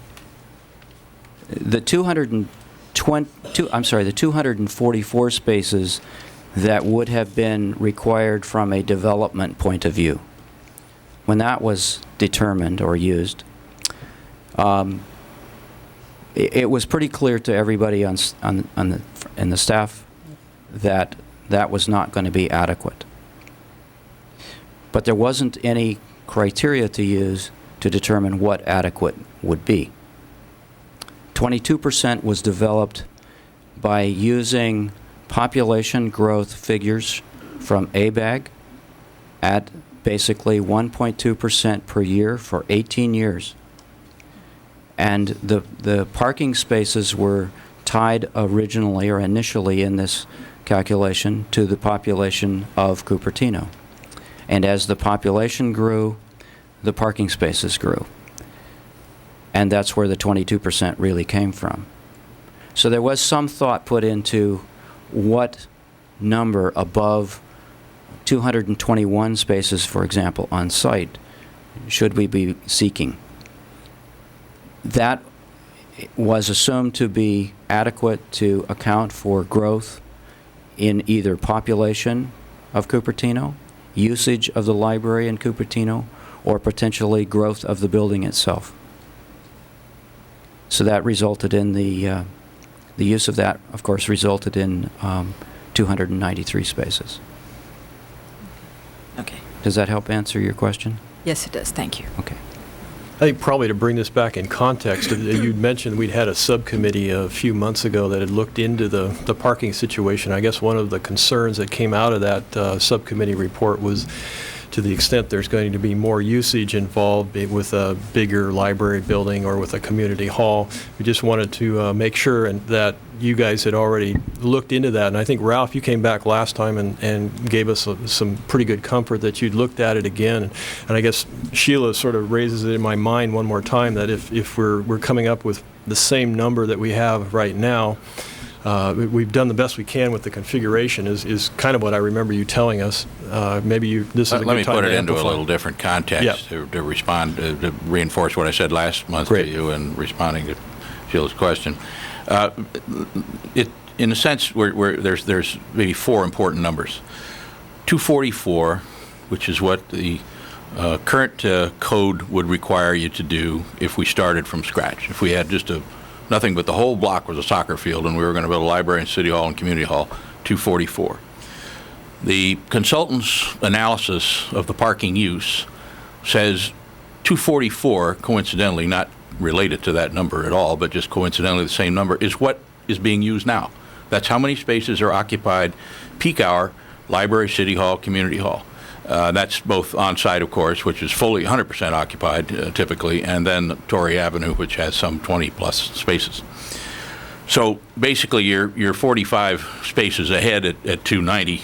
the 244 spaces that would have been required from a development point of view, when that was determined or used, it was pretty clear to everybody in the staff that that was not going to be adequate. But there wasn't any criteria to use to determine what adequate would be. 22% was developed by using population growth figures from ABAG at basically 1.2% per year for 18 years. And the parking spaces were tied originally or initially in this calculation to the population of Cupertino. And as the population grew, the parking spaces grew. And that's where the 22% really came from. So there was some thought put into what number above 221 spaces, for example, on site, should we be seeking. That was assumed to be adequate to account for growth in either population of Cupertino, usage of the library in Cupertino, or potentially growth of the building itself. So that resulted in the use of that, of course, resulted in 293 spaces. Okay. Does that help answer your question? Yes, it does. Thank you. Okay. I think probably to bring this back in context, you'd mentioned we'd had a subcommittee a few months ago that had looked into the parking situation. I guess one of the concerns that came out of that subcommittee report was to the extent there's going to be more usage involved with a bigger library building or with a community hall. We just wanted to make sure that you guys had already looked into that. And I think, Ralph, you came back last time and gave us some pretty good comfort that you'd looked at it again. And I guess Sheila sort of raises it in my mind one more time that if we're coming up with the same number that we have right now, we've done the best we can with the configuration is kind of what I remember you telling us. Maybe this is a good time to Let me put it into a amplify. little different context to respond, to reinforce what I said last month to you and responding to Sheila's question. In a sense, there's maybe four important numbers. 244, which is what the current code would require you to do if we started from scratch. If we had just nothing but the whole block was a soccer field and we were going to build a library and city hall and community hall, 244. The consultant's analysis of the parking use says 244, coincidentally, not related to that number at all, but just coincidentally the same number, is what is being used now. That's how many spaces are occupied peak hour, library, city hall, community hall. That's both on-site, of course, which is fully 100% occupied typically, and then Torrey Avenue, which has some 20-plus spaces. So basically, you're 45 spaces ahead at 290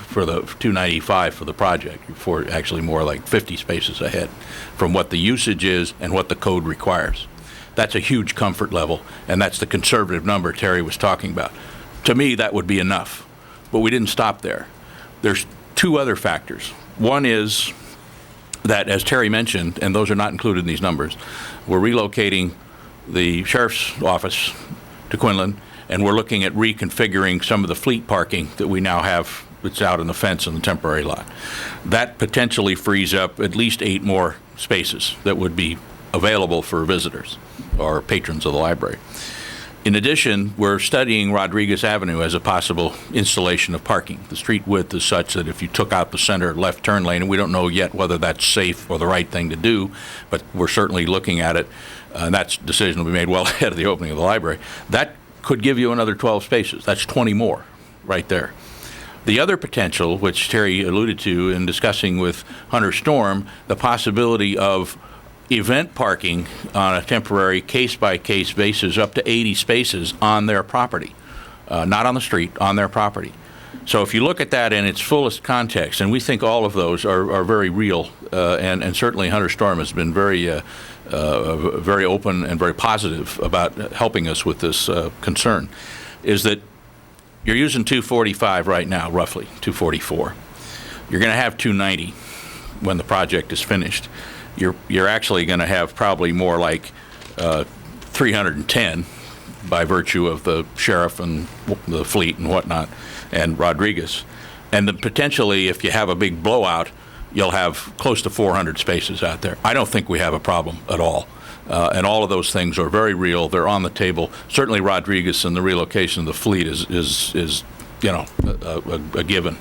for the 295 for the project. You're actually more like 50 spaces ahead from what the usage is and what the code requires. That's a huge comfort level, and that's the conservative number Terry was talking about. To me, that would be enough, but we didn't stop there. There's two other factors. One is that, as Terry mentioned, and those are not included in these numbers, we're relocating the sheriff's office to Quinlan, and we're looking at reconfiguring some of the fleet parking that we now have that's out in the fence in the temporary lot. That potentially frees up at least 8 more spaces that would be available for visitors or patrons of the library. In addition, we're studying Rodriguez Avenue as a possible installation of parking. The street width is such that if you took out the center left turn lane, and we don't know yet whether that's safe or the right thing to do, but we're certainly looking at it, and that decision will be made well ahead of the opening of the library. That could give you another 12 spaces. That's 20 more right there. The other potential, which Terry alluded to in discussing with Hunter Storm, the possibility of event parking on a temporary case-by-case basis up to 80 spaces on their property, not on the street, on their property. So if you look at that in its fullest context, and we think all of those are very real, and certainly Hunter Storm has been very open and very positive about helping us with this concern, is that you're using 245 right now, roughly, 244. You're going to have 290 when the project is finished. You're actually going to have probably more like 310 by virtue of the sheriff and the fleet and whatnot, and Rodriguez. And then potentially, if you have a big blowout, you'll have close to 400 spaces out there. I don't think we have a problem at all. And all of those things are very real. They're on the table. Certainly Rodriguez and the relocation of the fleet is you know, a given,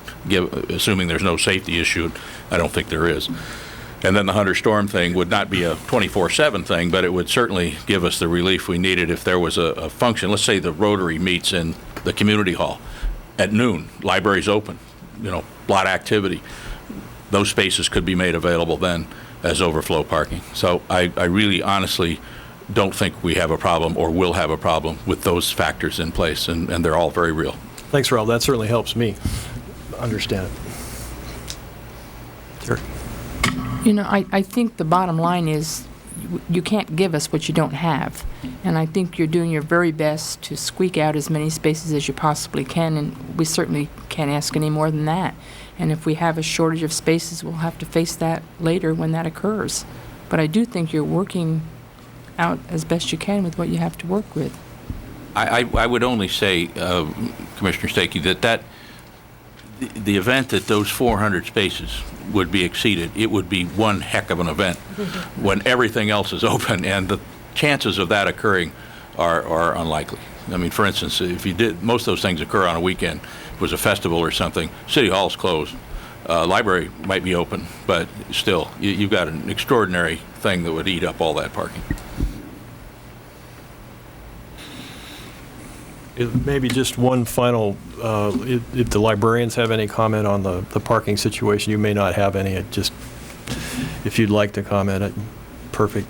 assuming there's no safety issue. I don't think there is. And then the Hunter Storm thing would not be a 24/7 thing, but it would certainly give us the relief we needed if there was a function. Let's say the Rotary meets in the community hall at noon, library's open, you know, lot activity. Those spaces could be made available then as overflow parking. So I really honestly don't think we have a problem or will have a problem with those factors in place, and they're all very real. Thanks, Ralph. That certainly helps me understand it. Sure. You know, I think the bottom line is you can't give us what you don't have. And I think you're doing your very best to squeak out as many spaces as you possibly can, and we certainly can't ask any more than that. And if we have a shortage of spaces, we'll have to face that later when that occurs. But I do think you're working out as best you can with what you have to work with. I would only say, Commissioner Stakey, that the event that those 400 spaces would be exceeded, it would be one heck of an event when everything else is open, and the chances of that occurring are unlikely. I mean, for instance, if you did, most of those things occur on a weekend. If it was a festival or something, City Hall's closed. Library might be open, but still, you've got an extraordinary thing that would eat up all that parking. Maybe just one final, if the librarians have any comment on the parking situation, you may not have any, if you'd like to comment, perfect.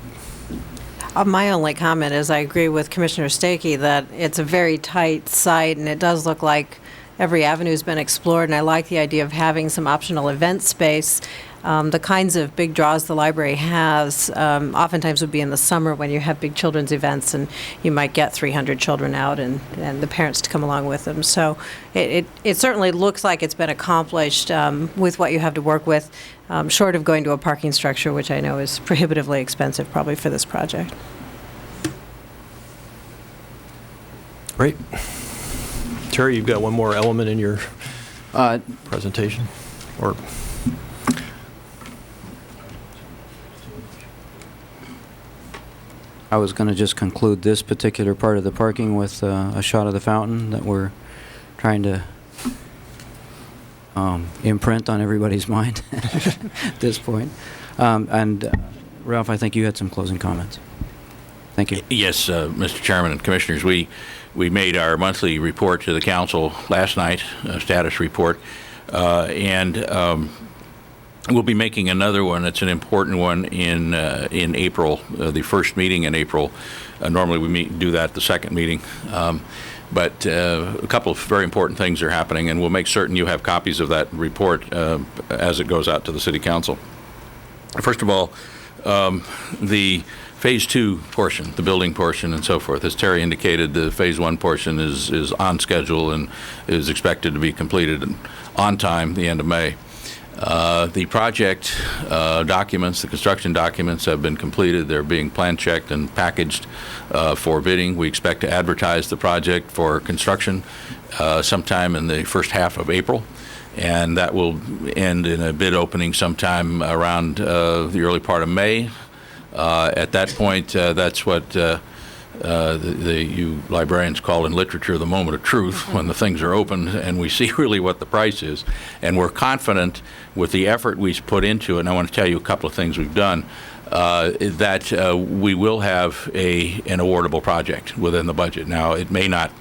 My only comment is I agree with Commissioner Stakey that it's a very tight site, and it does look like every avenue's been explored, and I like the idea of having some optional event space. The kinds of big draws the library has oftentimes would be in the summer when you have big children's events, and you might get 300 children out and the parents to come along with them. So it certainly looks like it's been accomplished with what you have to work with, short of going to a parking structure, which I know is prohibitively expensive probably for this project. Great. Terry, you've got one more element in your presentation? Or I was going to just conclude this particular part of the parking with a shot of the fountain that we're trying to imprint on everybody's mind at this point. And Ralph, I think you had some closing comments. Thank you. Yes, Mr. Chairman and Commissioners, we made our monthly report to the council last night, a status report, and we'll be making another one. It's an important one in April, the first meeting in April. Normally we do that at the second meeting, but a couple of very important things are happening, and we'll make certain you have copies of that report as it goes out to the City Council. First of all, the Phase 2 portion, the building portion and so forth, as Terry indicated, the Phase 1 portion is on schedule and is expected to be completed on time, the end of May. The project documents, the construction documents have been completed. They're being plan checked and packaged for bidding. We expect to advertise the project for construction sometime in the first half of April, and that will end in a bid opening sometime around the early part of May. At that point, that's what you librarians call in literature the moment of truth, when the things are open and we see really what the price is. And we're confident with the effort we've put into it, and I want to tell you a couple of things we've done, that we will have an awardable project within the budget. Now, it may not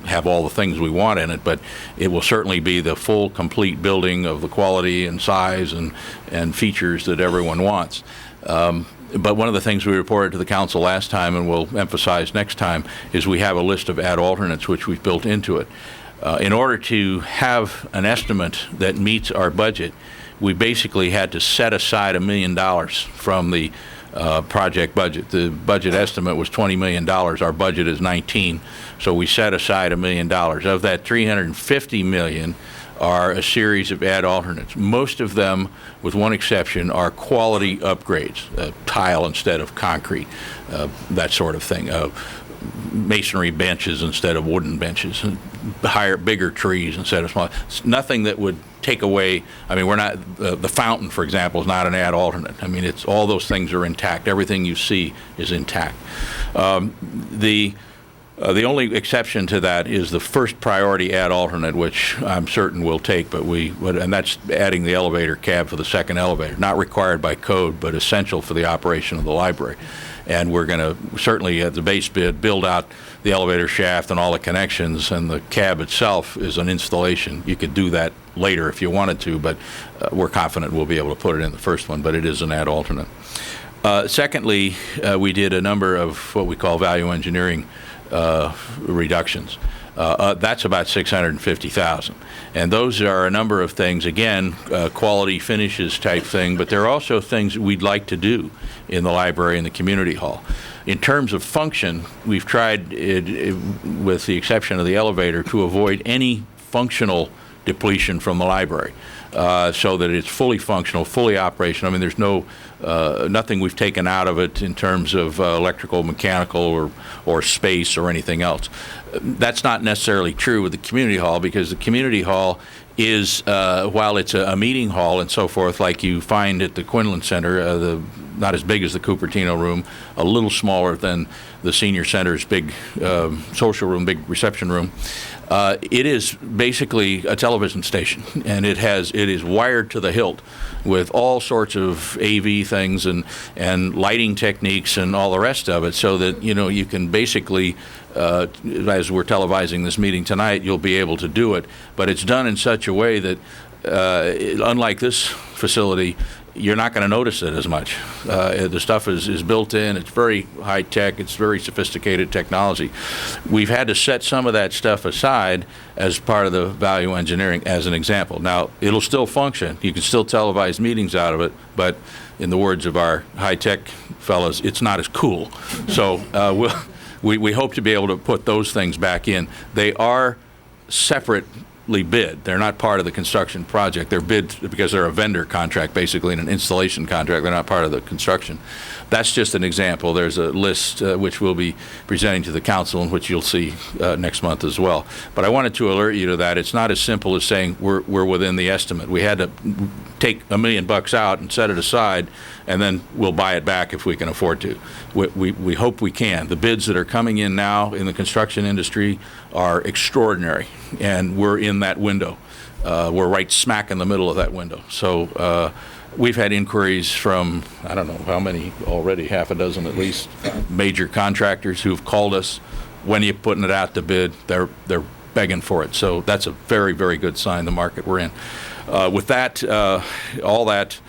have all the things we want in it, but it will certainly be the full, complete building of the quality and size and features that everyone wants. But one of the things we reported to the council last time, and we'll emphasize next time, is we have a list of ad alternates which we've built into it. In order to have an estimate that meets our budget, we basically had to set aside $1 million from the project budget. The budget estimate was $20 million. Our budget is 19, so we set aside $1 million. Of that, $350 million are a series of ad alternates. Most of them, with one exception, are quality upgrades, tile instead of concrete, that sort of thing, masonry benches instead of wooden benches, bigger trees instead of small. Nothing that would take away, I mean, we're not, the fountain, for example, is not an ad alternate. I mean, it's all those things are intact. Everything you see is intact. The only exception to that is the first priority ad alternate, which I'm certain we'll take, and that's adding the elevator cab for the second elevator, not required by code, but essential for the operation of the library. And we're going to certainly, at the base bid, build out the elevator shaft and all the connections, and the cab itself is an installation. You could do that later if you wanted to, but we're confident we'll be able to put it in the first one, but it is an ad alternate. Secondly, we did a number of what we call value engineering reductions. That's about $650,000, and those are a number of things. Again, quality finishes type thing, but there are also things we'd like to do in the library and the community hall. In terms of function, we've tried, with the exception of the elevator, to avoid any functional depletion from the library, so that it's fully functional, fully operational. I mean, there's nothing we've taken out of it in terms of electrical, mechanical, or space or anything else. That's not necessarily true with the community hall, because the community hall is, while it's a meeting hall and so forth, like you find at the Quinlan Center, not as big as the Cupertino room, a little smaller than the senior center's big social room, big reception room. It is basically a television station, and it is wired to the hilt with all sorts of AV things and lighting techniques and all the rest of it, so that you can basically, as we're televising this meeting tonight, you'll be able to do it. But it's done in such a way that, unlike this facility, you're not going to notice it as much. The stuff is built in. It's very high tech. It's very sophisticated technology. We've had to set some of that stuff aside as part of the value engineering, as an example. Now, it'll still function. You can still televise meetings out of it, but in the words of our high tech fellas, it's not as cool. So we hope to be able to put those things back in. They are separately bid. They're not part of the construction project. They're bid because they're a vendor contract, basically, and an installation contract. They're not part of the construction. That's just an example. There's a list which we'll be presenting to the council, and which you'll see next month as well. But I wanted to alert you to that. It's not as simple as saying we're within the estimate. We had to take $1 million out and set it aside, and then we'll buy it back if we can afford to. We hope we can. The bids that are coming in now in the construction industry are extraordinary, and we're in that window. We're right smack in the middle of that window. So we've had inquiries from, I don't know how many already, half a dozen at least, major contractors who've called us. When you're putting it out to bid, they're begging for it. So that's a very, very good sign, the market we're in. With that, all that,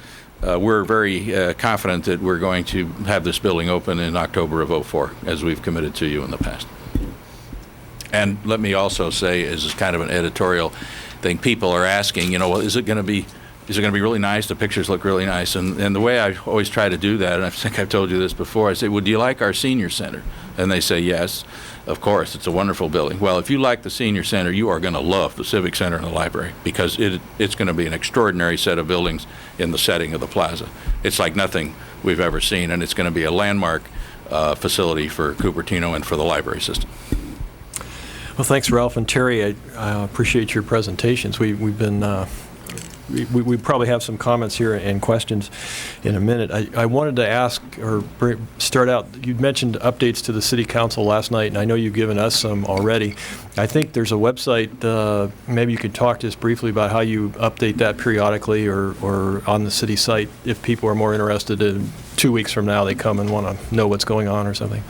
we're very confident that we're going to have this building open in October of '04, as we've committed to you in the past. And let me also say, as kind of an editorial thing, people are asking, well, is it going to be really nice? The pictures look really nice. And the way I always try to do that, and I think I've told you this before, I say, well, do you like our senior center? And they say, yes, of course, it's a wonderful building. Well, if you like the senior center, you are going to love the Civic Center and the library, because it's going to be an extraordinary set of buildings in the setting of the plaza. It's like nothing we've ever seen, and it's going to be a landmark facility for Cupertino and for the library system. Well, thanks, Ralph and Terry. I appreciate your presentations. We've been we probably have some comments here and questions in a minute. I wanted to ask, or start out, you'd mentioned updates to the City Council last night, and I know you've given us some already. I think there's a website, maybe you could talk to us briefly about how you update that periodically, or on the city site, if people are more interested in 2 weeks from now, they come and want to know what's going on or something.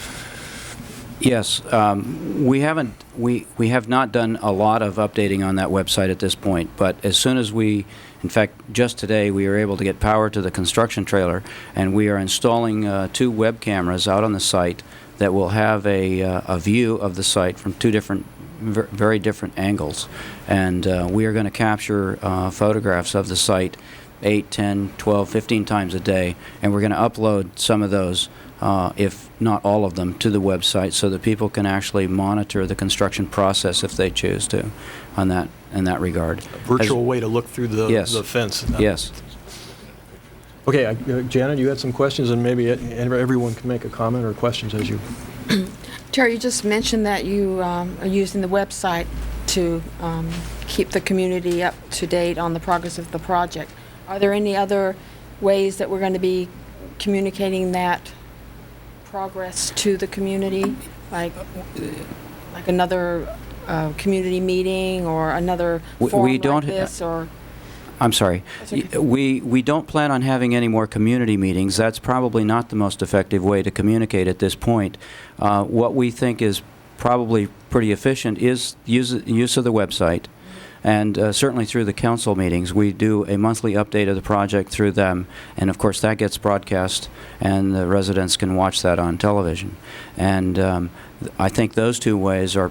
Yes, we have not done a lot of updating on that website at this point, but as soon as in fact, just today we were able to get power to the construction trailer, and we are installing 2 web cameras out on the site that will have a view of the site from 2 different, very different angles, and we are going to capture photographs of the site 8, 10, 12, 15 times a day, and we're going to upload some of those, if not all of them, to the website, so that people can actually monitor the construction process if they choose to, in that regard. A virtual way to look through the fence. Yes. Okay, Janet, you had some questions, and maybe everyone can make a comment or questions as you. Terry, you just mentioned that you are using the website to keep the community up to date on the progress of the project. Are there any other ways that we're going to be communicating that progress to the community, like another community meeting or another forum like this? Or I'm sorry. We don't plan on having any more community meetings. That's probably not the most effective way to communicate at this point. What we think is probably pretty efficient is use of the website. And certainly through the council meetings, we do a monthly update of the project through them. And of course, that gets broadcast, and the residents can watch that on television. And I think those 2 ways are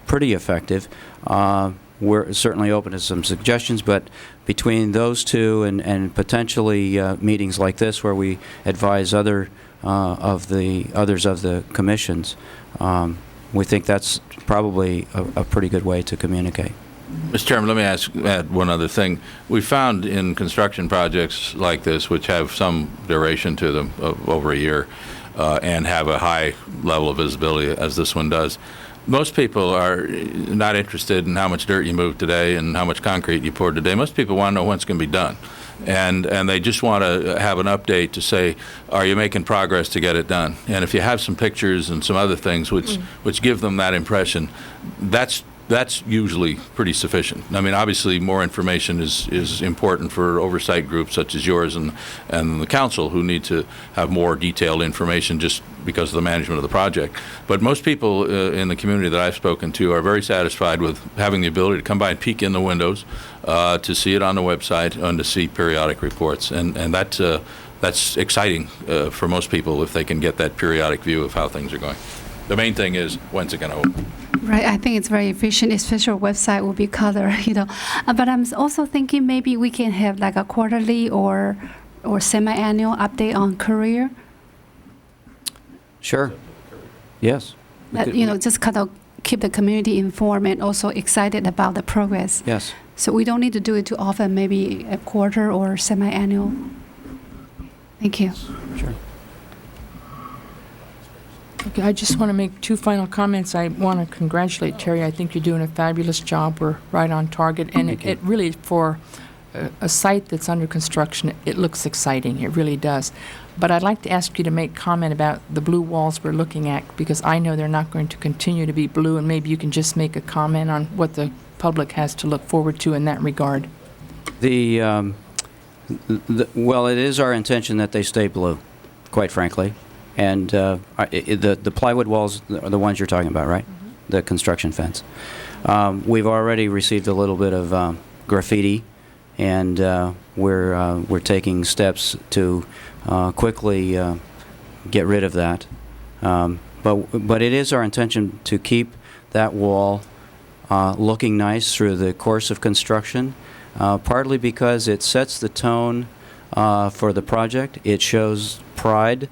pretty effective. We're certainly open to some suggestions, but between those 2 and potentially meetings like this, where we advise others of the commissions, we think that's probably a pretty good way to communicate. Mr. Chairman, let me add one other thing. We found in construction projects like this, which have some duration to them of over a year, and have a high level of visibility, as this one does, most people are not interested in how much dirt you moved today and how much concrete you poured today. Most people want to know when it's going to be done. And they just want to have an update to say, are you making progress to get it done? And if you have some pictures and some other things which give them that impression, that's that's usually pretty sufficient. I mean, obviously, more information is important for oversight groups such as yours and the council, who need to have more detailed information just because of the management of the project. But most people in the community that I've spoken to are very satisfied with having the ability to come by and peek in the windows, to see it on the website, and to see periodic reports. And that's exciting for most people if they can get that periodic view of how things are going. The main thing is, when's it going to open? Right, I think it's very efficient, especially website will be color, But I'm also thinking maybe we can have like a quarterly or semi-annual update on Courier. Sure. Yes. That, just kind of keep the community informed and also excited about the progress. Yes. So we don't need to do it too often, maybe a quarter or semi-annual. Thank you. Sure. Okay, I just want to make two final comments. I want to congratulate Terry. I think you're doing a fabulous job. We're right on target. And it really, for a site that's under construction, it looks exciting. It really does. But I'd like to ask you to make comment about the blue walls we're looking at, because I know they're not going to continue to be blue, and maybe you can just make a comment on what the public has to look forward to in that regard. Well, it is our intention that they stay blue, quite frankly. And the plywood walls are the ones you're talking about, right? Mm-hmm. The construction fence. We've already received a little bit of graffiti, and we're taking steps to quickly get rid of that. But it is our intention to keep that wall looking nice through the course of construction, partly because it sets the tone for the project. It shows pride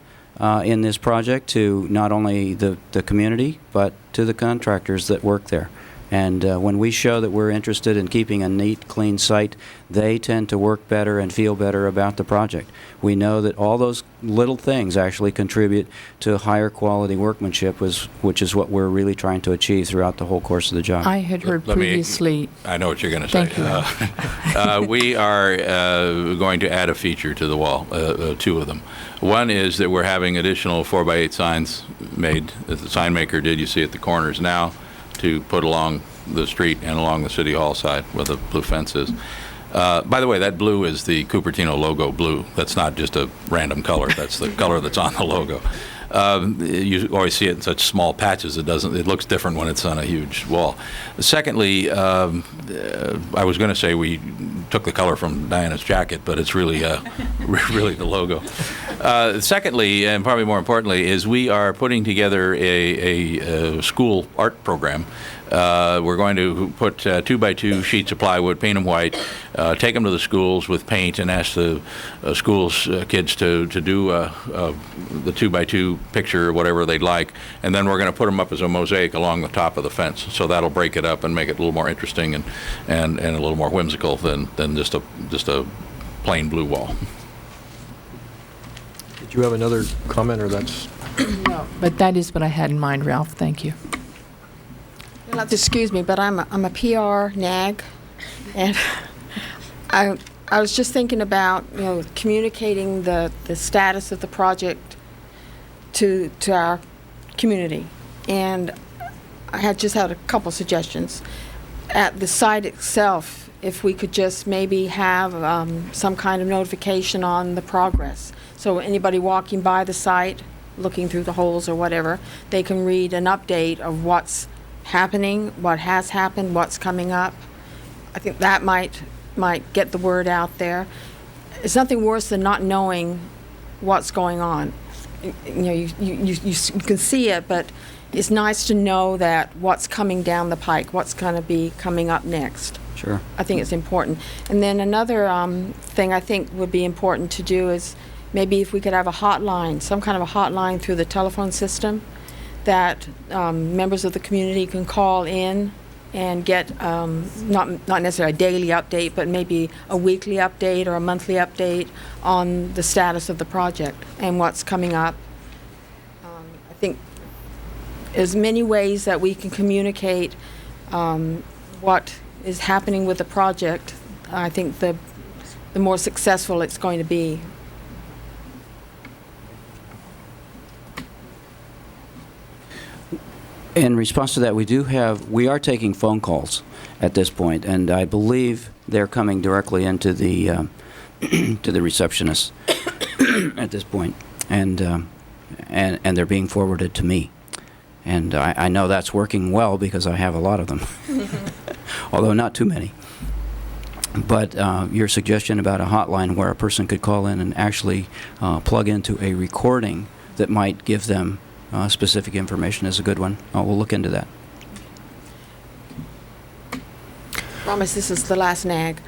in this project to not only the community, but to the contractors that work there. And when we show that we're interested in keeping a neat, clean site, they tend to work better and feel better about the project. We know that all those little things actually contribute to higher quality workmanship, which is what we're really trying to achieve throughout the whole course of the job. I had heard previously... I know what you're going to say. Thank you. We are going to add a feature to the wall, two of them. One is that we're having additional 4x8 signs made, that the sign maker did, you see at the corners now, to put along the street and along the City Hall side where the blue fence is. By the way, that blue is the Cupertino logo blue. That's not just a random color. That's the color that's on the logo. You always see it in such small patches. It looks different when it's on a huge wall. Secondly, I was going to say we took the color from Diana's jacket, but it's really really the logo. Secondly, and probably more importantly, is we are putting together a school art program. We're going to put 2x2 sheets of plywood, paint them white, take them to the schools with paint, and ask the schools kids to do the 2x2 picture or whatever they'd like, and then we're going to put them up as a mosaic along the top of the fence. So that'll break it up and make it a little more interesting and a little more whimsical than just a plain blue wall. Did you have another comment, or that's... No, but that is what I had in mind, Ralph. Thank you. You'll have to excuse me, but I'm a PR nag, and I was just thinking about communicating the status of the project to our community, and I had a couple suggestions. At the site itself, if we could just maybe have some kind of notification on the progress, so anybody walking by the site, looking through the holes or whatever, they can read an update of what's happening, what has happened, what's coming up. I think that might get the word out there. It's nothing worse than not knowing what's going on. You can see it, but it's nice to know that what's coming down the pike, what's going to be coming up next. Sure. I think it's important. And then another thing I think would be important to do is maybe if we could have a hotline, some kind of a hotline through the telephone system, that members of the community can call in and get not necessarily a daily update, but maybe a weekly update or a monthly update on the status of the project and what's coming up. I think there's many ways that we can communicate what is happening with the project. I think the more successful it's going to be. In response to that, we are taking phone calls at this point, and I believe they're coming directly into the to the receptionist at this point, and they're being forwarded to me. And I know that's working well because I have a lot of them, although not too many. But your suggestion about a hotline where a person could call in and actually plug into a recording that might give them specific information is a good one. We'll look into that. Promise this is the last nag.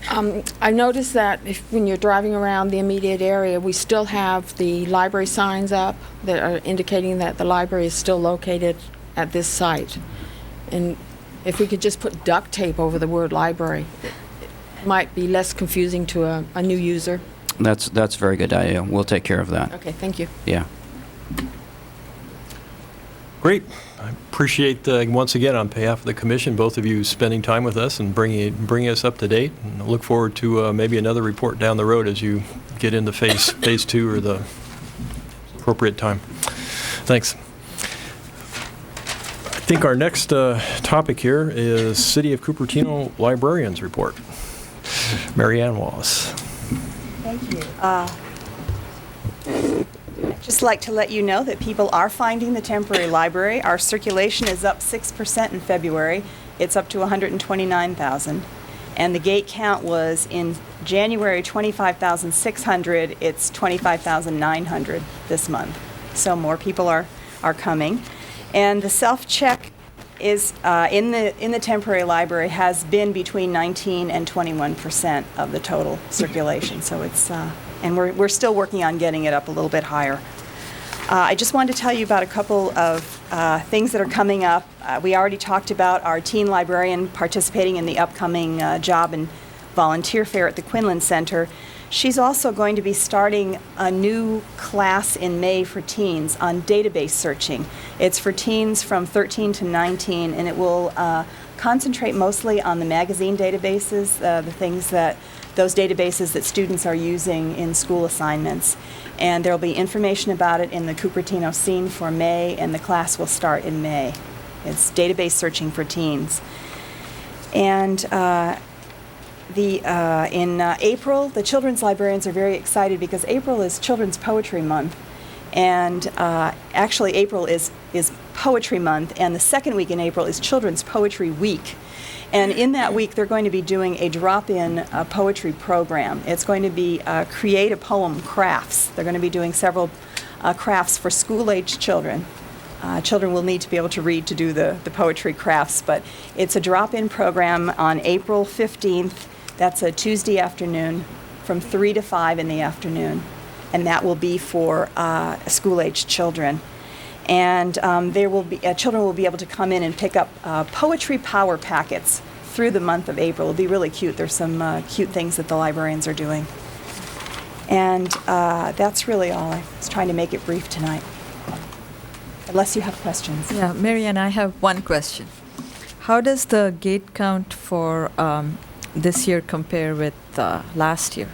I noticed that when you're driving around the immediate area, we still have the library signs up that are indicating that the library is still located at this site. And if we could just put duct tape over the word library, it might be less confusing to a new user. That's a very good idea. We'll take care of that. Okay, thank you. Yeah. Great. I appreciate, once again, on behalf of the commission, both of you spending time with us and bringing us up to date. And I look forward to maybe another report down the road as you get into phase 2 or the appropriate time. Thanks. I think our next topic here is City of Cupertino Librarians Report. Mary Ann Wallace. Thank you. I'd just like to let you know that people are finding the temporary library. Our circulation is up 6% in February. It's up to 129,000. And the gate count was in January 25,600. It's 25,900 this month. So more people are coming. And the self-check is in the temporary library has been between 19 and 21% of the total circulation. So it's and we're still working on getting it up a little bit higher. I just wanted to tell you about a couple of things that are coming up. We already talked about our teen librarian participating in the upcoming job and volunteer fair at the Quinlan Center. She's also going to be starting a new class in May for teens on database searching. It's for teens from 13 to 19, and it will concentrate mostly on the magazine databases, those databases that students are using in school assignments. And there will be information about it in the Cupertino scene for May, and the class will start in May. It's database searching for teens. And in April, the children's librarians are very excited because April is Children's Poetry Month. And actually, April is Poetry Month, and the second week in April is Children's Poetry Week. And in that week, they're going to be doing a drop-in poetry program. It's going to be create a poem crafts. They're going to be doing several crafts for school-aged children. Children will need to be able to read to do the poetry crafts, but it's a drop-in program on April 15th. That's a Tuesday afternoon from 3 to 5 in the afternoon, and that will be for school-aged children. And children will be able to come in and pick up poetry power packets through the month of April. It'll be really cute. There's some cute things that the librarians are doing. And that's really all. I was trying to make it brief tonight. Unless you have questions. Yeah, Mary Ann, I have one question. How does the gate count for this year compare with last year?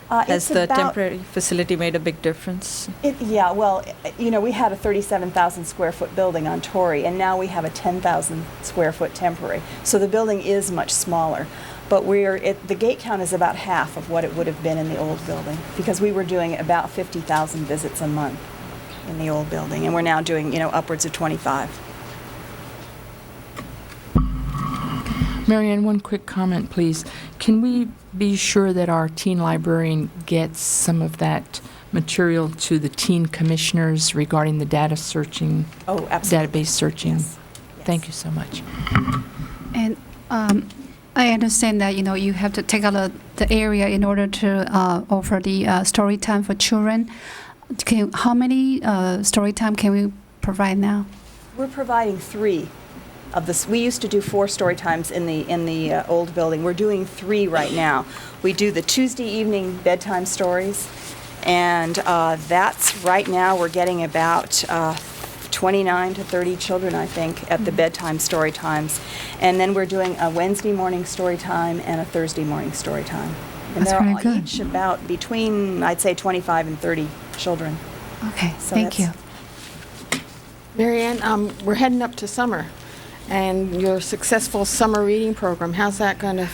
Has the temporary facility made a big difference? Yeah, well, we had a 37,000 square foot building on Torrey, and now we have a 10,000 square foot temporary. So the building is much smaller. But the gate count is about half of what it would have been in the old building, because we were doing about 50,000 visits a month in the old building, and we're now doing, upwards of 25. Marianne, one quick comment, please. Can we be sure that our teen librarian gets some of that material to the teen commissioners regarding the data searching, database searching? Yes. Thank you so much. And I understand that, you have to take out the area in order to offer the story time for children. How many story time can we provide now? We're providing 3 of this. We used to do 4 story times in the old building. We're doing 3 right now. We do the Tuesday evening bedtime stories, and that's right now we're getting about 29 to 30 children, I think, at the bedtime story times. And then we're doing a Wednesday morning story time and a Thursday morning story time. And That's very they're good. each about between, I'd say, 25 and 30 children. Okay, So thank you. Marianne, we're heading up to summer, and your successful summer reading program, how's that going to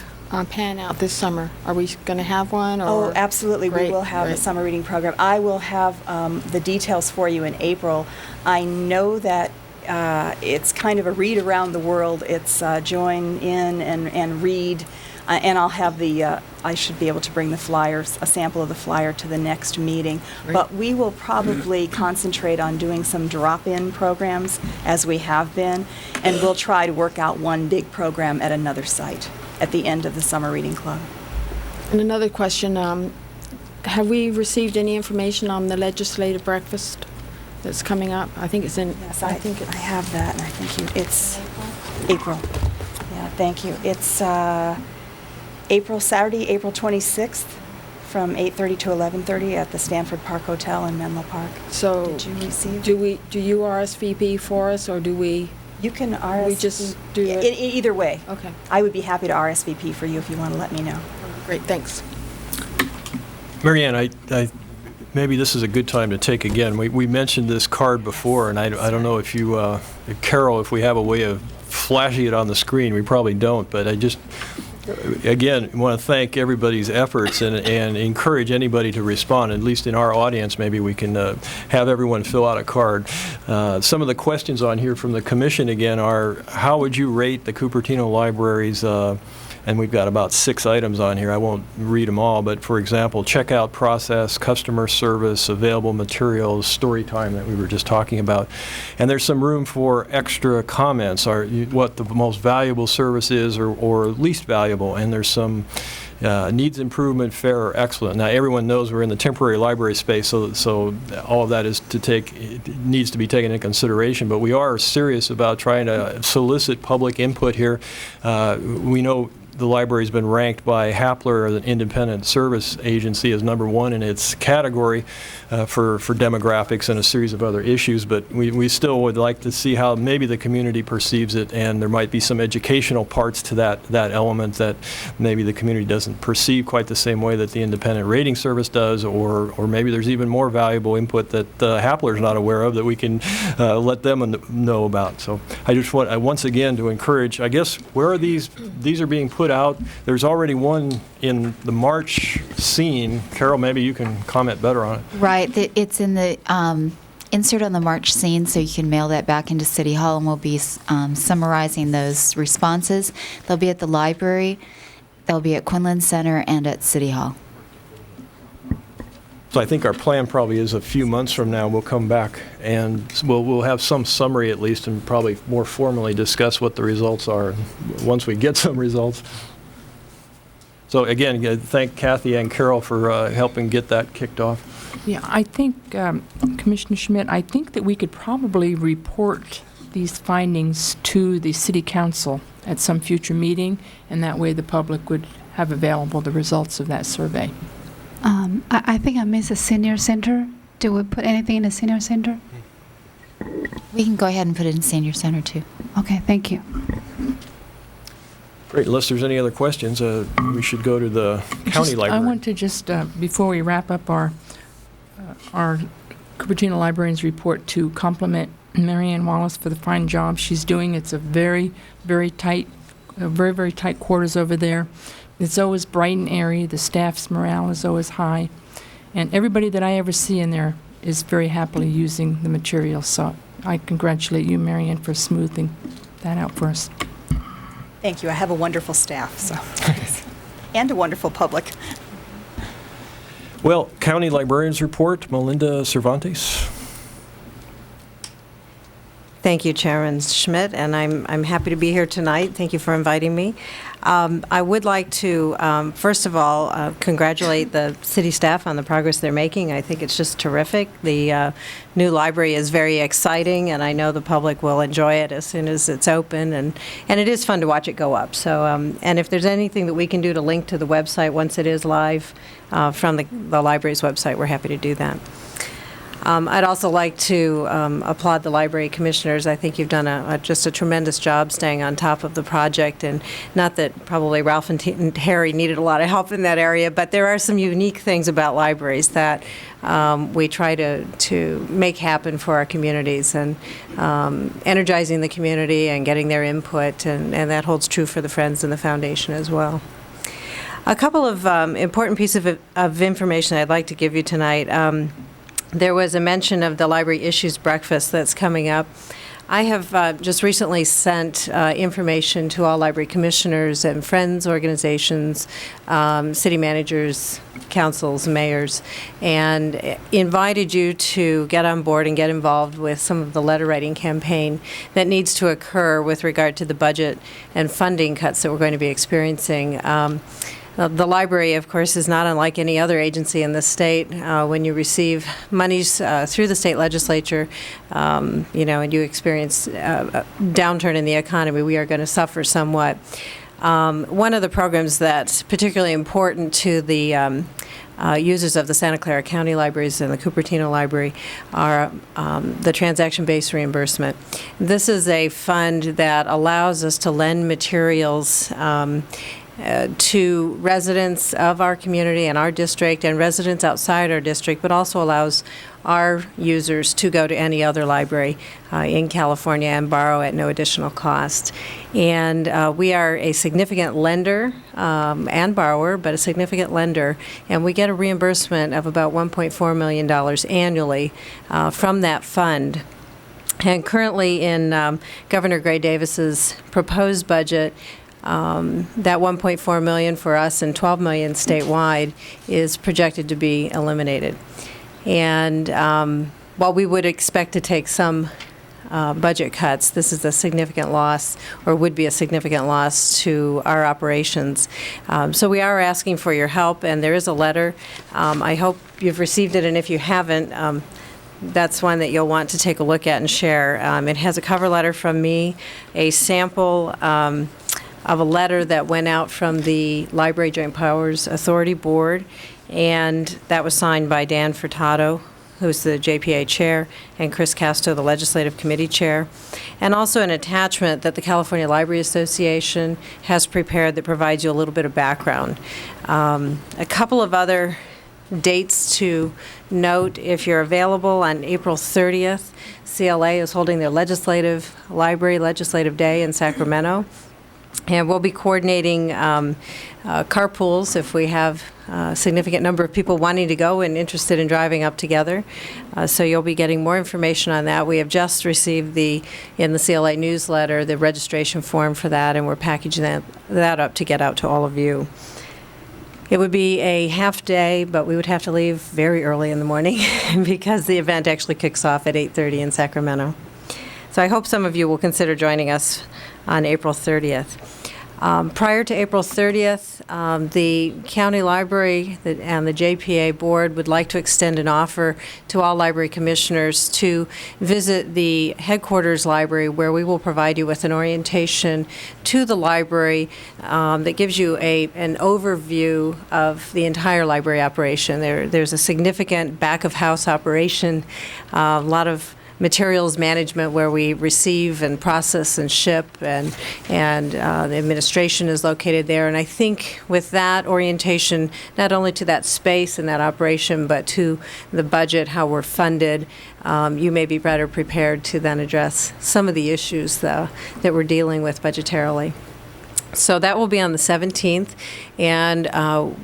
pan out this summer? Are we going to have one? Or? Oh, absolutely. Great, We will have a great. summer reading program. I will have the details for you in April. I know that it's kind of a read around the world. It's join in and read. And I'll have I should be able to bring the flyers, a sample of the flyer to the next meeting. Great. But we will probably concentrate on doing some drop-in programs, as we have been, and we'll try to work out one big program at another site at the end of the Summer Reading Club. And another question, have we received any information on the legislative breakfast that's coming up? I think it's in, Yes, I have that, and I think it's April. Yeah, thank you. It's Saturday, April 26th, from 8:30 to 11:30 at the Stanford Park Hotel in Menlo Park. So Did you receive? do you RSVP for us, or do we? You can RSVP. We just do it? Either way. Okay, I would be happy to RSVP for you if you want to let me know. great, thanks. Marianne, maybe this is a good time to take again. We mentioned this card before, and I don't know if you, Carol, if we have a way of flashing it on the screen. We probably don't, but I just, again, want to thank everybody's efforts and encourage anybody to respond. At least in our audience, maybe we can have everyone fill out a card. Some of the questions on here from the commission, again, are how would you rate the Cupertino Libraries, and we've got about 6 items on here. I won't read them all, but for example, checkout process, customer service, available materials, story time that we were just talking about. And there's some room for extra comments, what the most valuable service is or least valuable. And there's some needs improvement, fair, or excellent. Now, everyone knows we're in the temporary library space, so all of that needs to be taken into consideration. But we are serious about trying to solicit public input here. We know the library's been ranked by Happler, an independent service agency, as #1 in its category for demographics and a series of other issues, but we still would like to see how maybe the community perceives it, and there might be some educational parts to that element that maybe the community doesn't perceive quite the same way that the independent rating service does, or maybe there's even more valuable input that Happler's not aware of that we can let them know about. So I just want once again to encourage, I guess, where are these are being put out. There's already one in the March scene. Carol, maybe you can comment better on it. Right. It's in the insert on the March scene, so you can mail that back into City Hall, and we'll be summarizing those responses. They'll be at the library, they'll be at Quinlan Center, and at City Hall. So I think our plan probably is a few months from now we'll come back and we'll have some summary at least, and probably more formally discuss what the results are once we get some results. So again, thank Kathy and Carol for helping get that kicked off. Yeah, I think, Commissioner Schmidt, I think that we could probably report these findings to the City Council at some future meeting, and that way the public would have available the results of that survey. I think I missed the senior center. Do we put anything in the senior center? We can go ahead and put it in Senior Center, too. Okay, thank you. Great. Unless there's any other questions, we should go to the county library. I want to just, before we wrap up our Cupertino Librarian's report, to compliment Marianne Wallace for the fine job she's doing. It's a very, very tight quarters over there. It's always bright and airy. The staff's morale is always high. And everybody that I ever see in there is very happily using the material. So I congratulate you, Marianne, for smoothing that out for us. Thank you. I have a wonderful staff, so and a wonderful public. Well, County Librarian's report, Melinda Cervantes. Thank you, Chairman Schmidt, and I'm happy to be here tonight. Thank you for inviting me. I would like to, first of all, congratulate the city staff on the progress they're making. I think it's just terrific. The new library is very exciting, and I know the public will enjoy it as soon as it's open, and it is fun to watch it go up. So, and if there's anything that we can do to link to the website once it is live from the library's website, we're happy to do that. I'd also like to applaud the Library Commissioners. I think you've done just a tremendous job staying on top of the project, and not that probably Ralph and Harry needed a lot of help in that area, but there are some unique things about libraries that we try to make happen for our communities, and energizing the community and getting their input, and that holds true for the Friends and the Foundation as well. A couple of important pieces of information I'd like to give you tonight. There was a mention of the Library Issues Breakfast that's coming up. I have just recently sent information to all library commissioners and friends organizations, city managers, councils, mayors, and invited you to get on board and get involved with some of the letter writing campaign that needs to occur with regard to the budget and funding cuts that we're going to be experiencing. The library, of course, is not unlike any other agency in the state. When you receive monies through the state legislature, and you experience a downturn in the economy, we are going to suffer somewhat. One of the programs that's particularly important to the users of the Santa Clara County Libraries and the Cupertino Library are the transaction-based reimbursement. This is a fund that allows us to lend materials to residents of our community and our district and residents outside our district, but also allows our users to go to any other library in California and borrow at no additional cost. And we are a significant lender and borrower, but a significant lender, and we get a reimbursement of about $1.4 million annually from that fund. And currently in Governor Gray Davis's proposed budget, that $1.4 million for us and $12 million statewide is projected to be eliminated. And while we would expect to take some budget cuts, this is a significant loss, or would be a significant loss to our operations. So we are asking for your help, and there is a letter. I hope you've received it, and if you haven't, that's one that you'll want to take a look at and share. It has a cover letter from me, a sample of a letter that went out from the Library Joint Powers Authority Board, and that was signed by Dan Furtado, who's the JPA chair, and Chris Casto, the Legislative Committee chair, and also an attachment that the California Library Association has prepared that provides you a little bit of background. A couple of other dates to note: if you're available on April 30th, CLA is holding their Library Legislative Day in Sacramento. And we'll be coordinating carpools if we have a significant number of people wanting to go and interested in driving up together. So you'll be getting more information on that. We have just received in the CLA newsletter, the registration form for that, and we're packaging that up to get out to all of you. It would be a half day, but we would have to leave very early in the morning because the event actually kicks off at 8:30 in Sacramento. So I hope some of you will consider joining us on April 30th. Prior to April 30th, the county library and the JPA board would like to extend an offer to all library commissioners to visit the headquarters library, where we will provide you with an orientation to the library that gives you an overview of the entire library operation. There's a significant back-of-house operation, a lot of materials management where we receive and process and ship, and the administration is located there. And I think with that orientation, not only to that space and that operation, but to the budget, how we're funded, you may be better prepared to then address some of the issues that we're dealing with budgetarily. So that will be on the 17th, and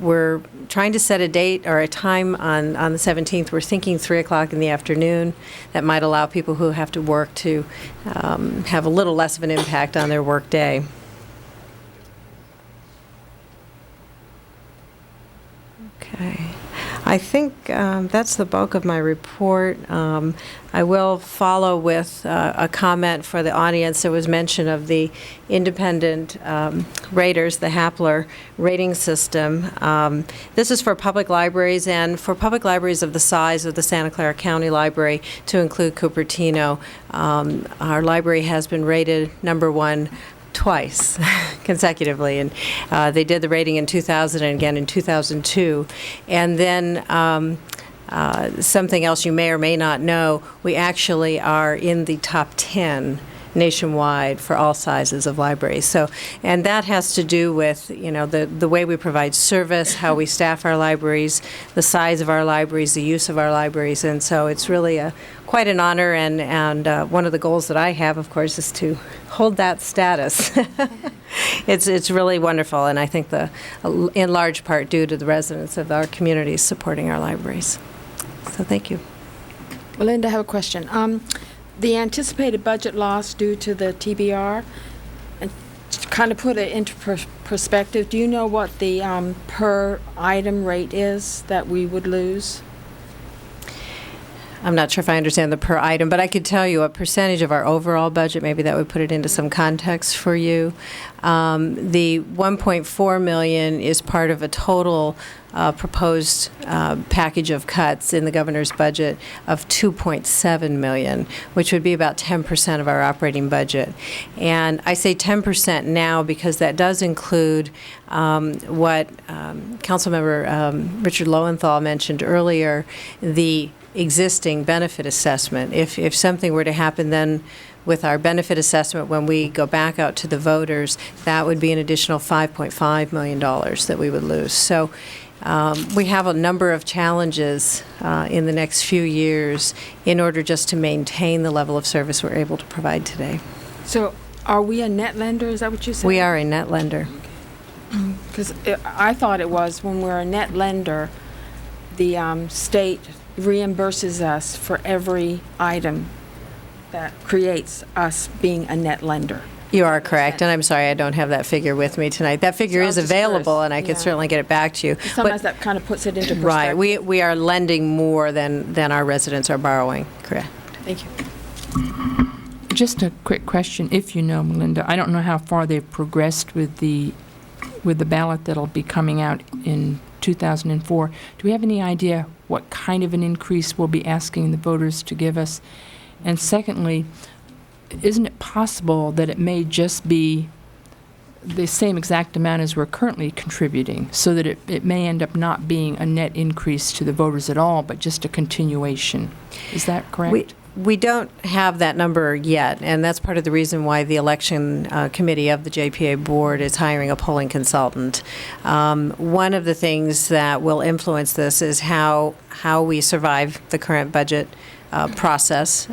we're trying to set a date or a time on the 17th. We're thinking 3 o'clock in the afternoon. That might allow people who have to work to have a little less of an impact on their work day. Okay. I think that's the bulk of my report. I will follow with a comment for the audience. There was mention of the independent raters, the Hapler rating system. This is for public libraries, and for public libraries of the size of the Santa Clara County Library, to include Cupertino. Our library has been rated #1 twice consecutively, and they did the rating in 2000 and again in 2002. And then something else you may or may not know, we actually are in the top 10 nationwide for all sizes of libraries. So, and that has to do with, the way we provide service, how we staff our libraries, the size of our libraries, the use of our libraries, and so it's really quite an honor, and one of the goals that I have, of course, is to hold that status. It's really wonderful, and I think in large part due to the residents of our communities supporting our libraries. So thank you. Melinda, I have a question. The anticipated budget loss due to the TBR, and to kind of put it into perspective, do you know what the per item rate is that we would lose? I'm not sure if I understand the per item, but I could tell you a percentage of our overall budget. Maybe that would put it into some context for you. The $1.4 million is part of a total proposed package of cuts in the governor's budget of $2.7 million, which would be about 10% of our operating budget. And I say 10% now because that does include what Councilmember Richard Lowenthal mentioned earlier, the existing benefit assessment. If something were to happen then with our benefit assessment when we go back out to the voters, that would be an additional $5.5 million that we would lose. So we have a number of challenges in the next few years in order just to maintain the level of service we're able to provide today. So are we a net lender? Is that what you said? We are a net lender. Because I thought it was when we're a net lender, the state reimburses us for every item that creates us being a net lender. You are correct, and I'm sorry I don't have that figure with me tonight. That figure is available, and I could certainly get it back to you. Sometimes that kind of puts it into perspective. Right, we are lending more than our residents are borrowing, correct. Thank you. Just a quick question, if you know, Melinda. I don't know how far they've progressed with the ballot that'll be coming out in 2004. Do we have any idea what kind of an increase we'll be asking the voters to give us? And secondly, isn't it possible that it may just be the same exact amount as we're currently contributing, so that it may end up not being a net increase to the voters at all, but just a continuation? Is that correct? We don't have that number yet, and that's part of the reason why the election committee of the JPA board is hiring a polling consultant. One of the things that will influence this is how we survive the current budget process.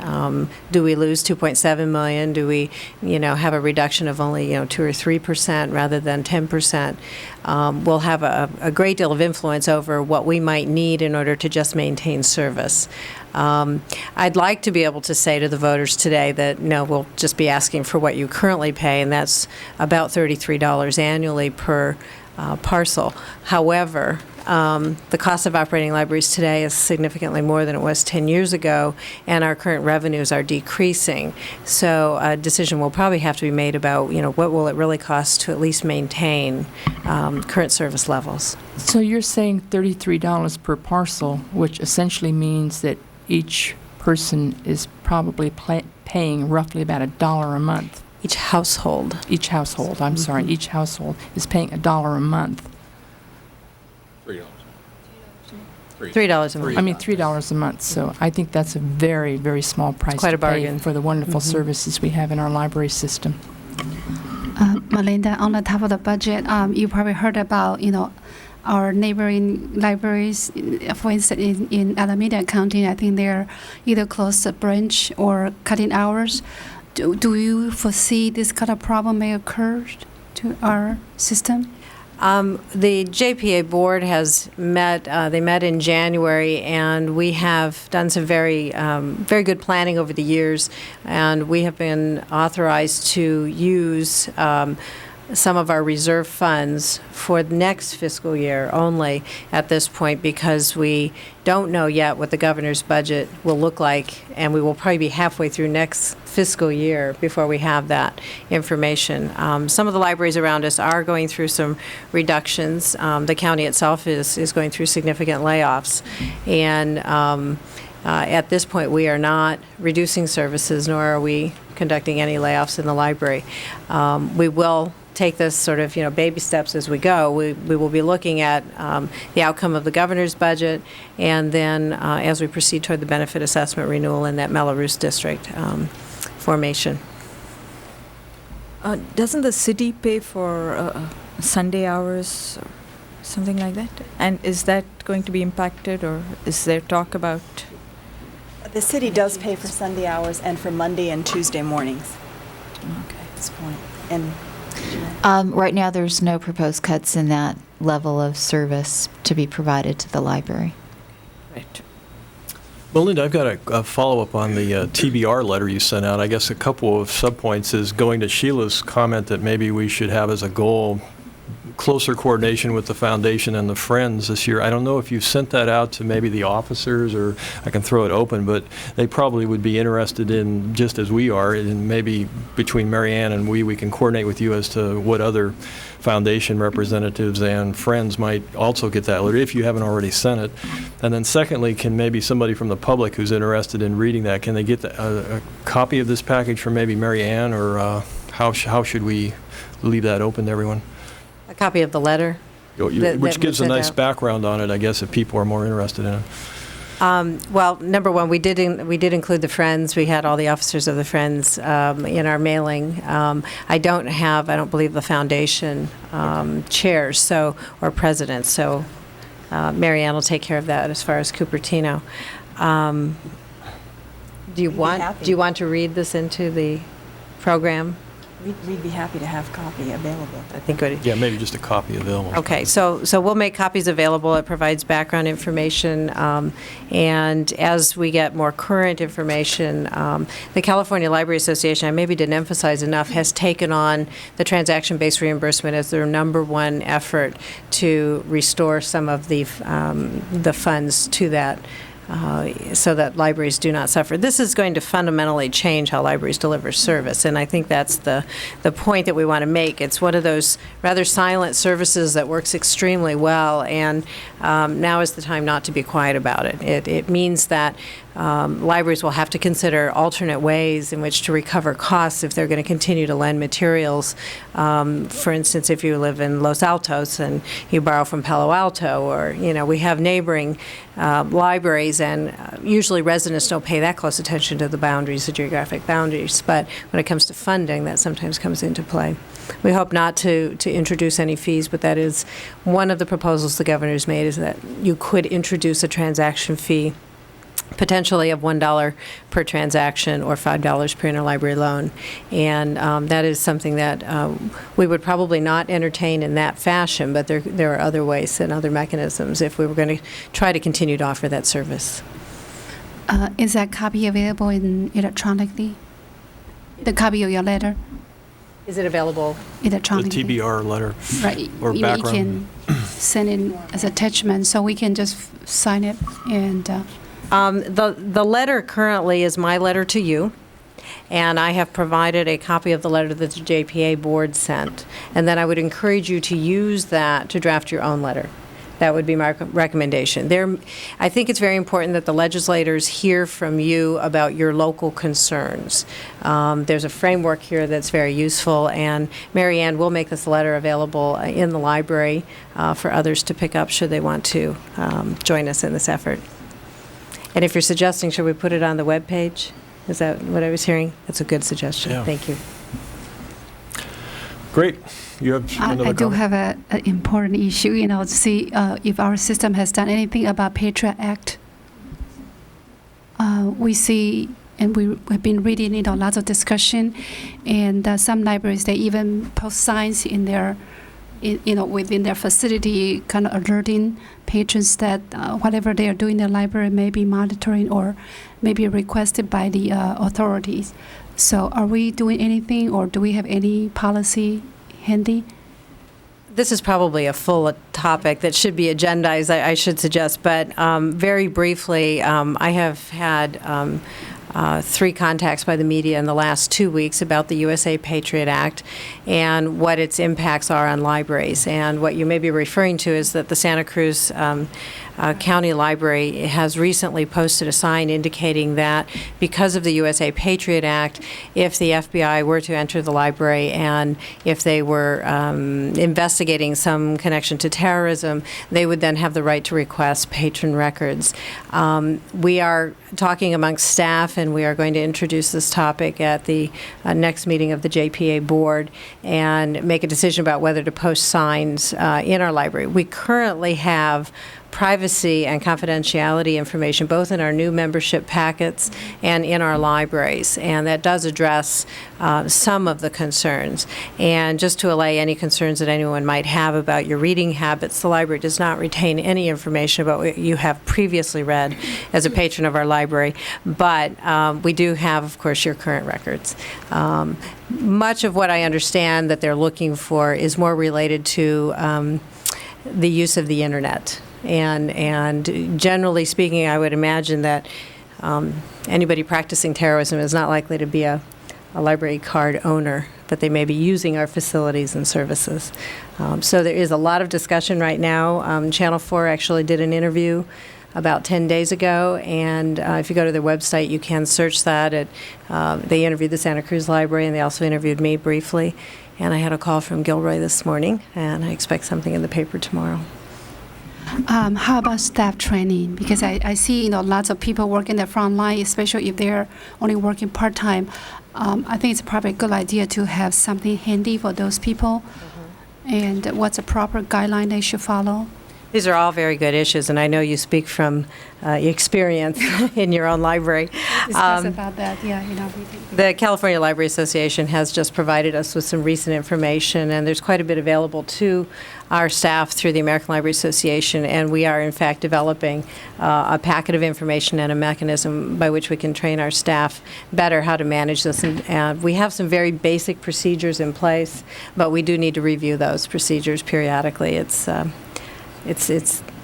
Do we lose $2.7 million? Do we, have a reduction of only, 2 or 3% rather than 10%? We'll have a great deal of influence over what we might need in order to just maintain service. I'd like to be able to say to the voters today that, no, we'll just be asking for what you currently pay, and that's about $33 annually per parcel. However, the cost of operating libraries today is significantly more than it was 10 years ago, and our current revenues are decreasing. So a decision will probably have to be made about, what will it really cost to at least maintain current service levels. So you're saying $33 per parcel, which essentially means that each person is probably paying roughly about $1 a month. Each household. Each household, I'm sorry, each household is paying $1 a month. $3. $3 a month. I mean, $3 a month. So I think that's a very, very small price Quite to a bargain. pay for the wonderful services we have in our library system. Melinda, on the top of the budget, you probably heard about, our neighboring libraries. For instance, in Alameda County, I think they're either closed a branch or cutting hours. Do you foresee this kind of problem may occur to our system? The JPA board has met. They met in January, and we have done some very good planning over the years, and we have been authorized to use some of our reserve funds for the next fiscal year only at this point, because we don't know yet what the governor's budget will look like, and we will probably be halfway through next fiscal year before we have that information. Some of the libraries around us are going through some reductions. The county itself is going through significant layoffs, and at this point we are not reducing services, nor are we conducting any layoffs in the library. We will take this sort of, baby steps as we go. We will be looking at the outcome of the governor's budget, and then as we proceed toward the benefit assessment renewal in that Melrose district formation. Doesn't the city pay for Sunday hours or something like that? And is that going to be impacted, or is there talk about? The city does pay for Sunday hours and for Monday and Tuesday mornings Okay. at this point. And Right now, there's no proposed cuts in that level of service to be provided to the library. Right. Melinda, I've got a follow-up on the TBR letter you sent out. I guess a couple of subpoints is going to Sheila's comment that maybe we should have as a goal closer coordination with the foundation and the Friends this year. I don't know if you sent that out to maybe the officers, or I can throw it open, but they probably would be interested in, just as we are, in maybe between Mary Ann and we can coordinate with you as to what other foundation representatives and Friends might also get that letter, if you haven't already sent it. And then secondly, can maybe somebody from the public who's interested in reading that, can they get a copy of this package from maybe Mary Ann, or how should we leave that open to everyone? A copy of the letter. Which gives a nice out. background on it, I guess, if people are more interested in it. Well, number one, we did include the Friends. We had all the officers of the Friends in our mailing. I don't believe the foundation chairs or presidents. So Mary Ann will take care of that as far as Cupertino. Do you want to read this into the program? we'd be happy to have a copy available. I think Yeah, maybe just a copy available. Okay, so we'll make copies available. It provides background information, and as we get more current information, the California Library Association, I maybe didn't emphasize enough, has taken on the transaction-based reimbursement as their number one effort to restore some of the funds to that. So that libraries do not suffer. This is going to fundamentally change how libraries deliver service, and I think that's the point that we want to make. It's one of those rather silent services that works extremely well, and now is the time not to be quiet about it. It means that libraries will have to consider alternate ways in which to recover costs if they're going to continue to lend materials. For instance, if you live in Los Altos and you borrow from Palo Alto, or, we have neighboring libraries, and usually residents don't pay that close attention to the boundaries, the geographic boundaries, but when it comes to funding, that sometimes comes into play. We hope not to introduce any fees, but that is one of the proposals the governor's made, is that you could introduce a transaction fee potentially of $1 per transaction or $5 per interlibrary loan. And that is something that we would probably not entertain in that fashion, but there are other ways and other mechanisms if we were going to try to continue to offer that service. Is that copy available electronically? The copy of your letter? Is it available? The Electronically? TBR letter. Right. Or You background. can send it as attachment, so we can just sign it and... The letter currently is my letter to you, and I have provided a copy of the letter that the JPA board sent. And then I would encourage you to use that to draft your own letter. That would be my recommendation. I think it's very important that the legislators hear from you about your local concerns. There's a framework here that's very useful, and Mary Ann will make this letter available in the library for others to pick up should they want to join us in this effort. And if you're suggesting, should we put it on the web page? Is that what I was hearing? That's a good suggestion. Yeah. Thank you. Great. You have another I do comment? have an important issue, to see if our system has done anything about Patriot Act. We see, and we have been reading, lots of discussion, and some libraries, they even post signs in their, within their facility, kind of alerting patrons that whatever they are doing in the library may be monitoring or may be requested by the authorities. So are we doing anything, or do we have any policy handy? This is probably a full topic that should be agendized, I should suggest, but very briefly, I have had 3 contacts by the media in the last 2 weeks about the USA Patriot Act and what its impacts are on libraries. And what you may be referring to is that the Santa Cruz County Library has recently posted a sign indicating that because of the USA Patriot Act, if the FBI were to enter the library and if they were investigating some connection to terrorism, they would then have the right to request patron records. We are talking amongst staff, and we are going to introduce this topic at the next meeting of the JPA board and make a decision about whether to post signs in our library. We currently have privacy and confidentiality information both in our new membership packets and in our libraries, and that does address some of the concerns. And just to allay any concerns that anyone might have about your reading habits, the library does not retain any information about what you have previously read as a patron of our library, but we do have, of course, your current records. Much of what I understand that they're looking for is more related to the use of the internet. And generally speaking, I would imagine that anybody practicing terrorism is not likely to be a library card owner, but they may be using our facilities and services. So there is a lot of discussion right now. Channel 4 actually did an interview about 10 days ago, and if you go to their website, you can search that. They interviewed the Santa Cruz Library, and they also interviewed me briefly. And I had a call from Gilroy this morning, and I expect something in the paper tomorrow. How about staff training? Because I see, lots of people working the front line, especially if they're only working part-time. I think it's probably a good idea to have something handy for those people. And what's a proper guideline they should follow? These are all very good issues, and I know you speak from experience in your own library. Discuss about that, yeah, The California Library Association has just provided us with some recent information, and there's quite a bit available to our staff through the American Library Association, and we are, in fact, developing a packet of information and a mechanism by which we can train our staff better how to manage this. And we have some very basic procedures in place, but we do need to review those procedures periodically. It's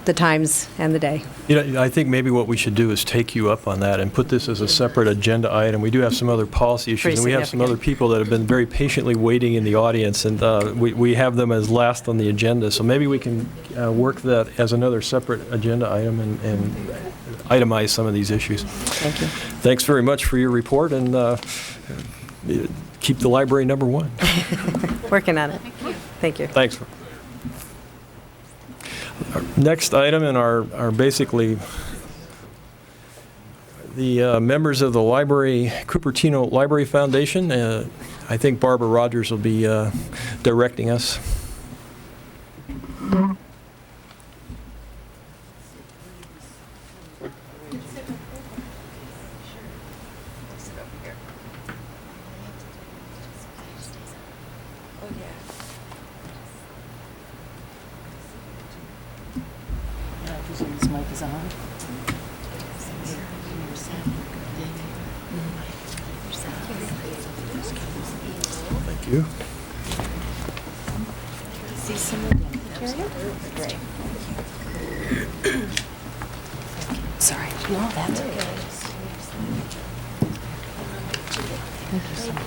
the times and the day. I think maybe what we should do is take you up on that and put this as a separate agenda item. We do have some other policy issues, and we have some other people that have been very patiently waiting in the audience, and we have them as last on the agenda. So maybe we can work that as another separate agenda item and itemize some of these issues. Thank you. Thanks very much for your report, and keep the library number one. Working on it. Thank you. Thanks. Our next item in our basically the members of the Cupertino Library Foundation. I think Barbara Rogers will be directing us. Thank you. See some material? Great. Sorry. No, that's okay. Thank you so much.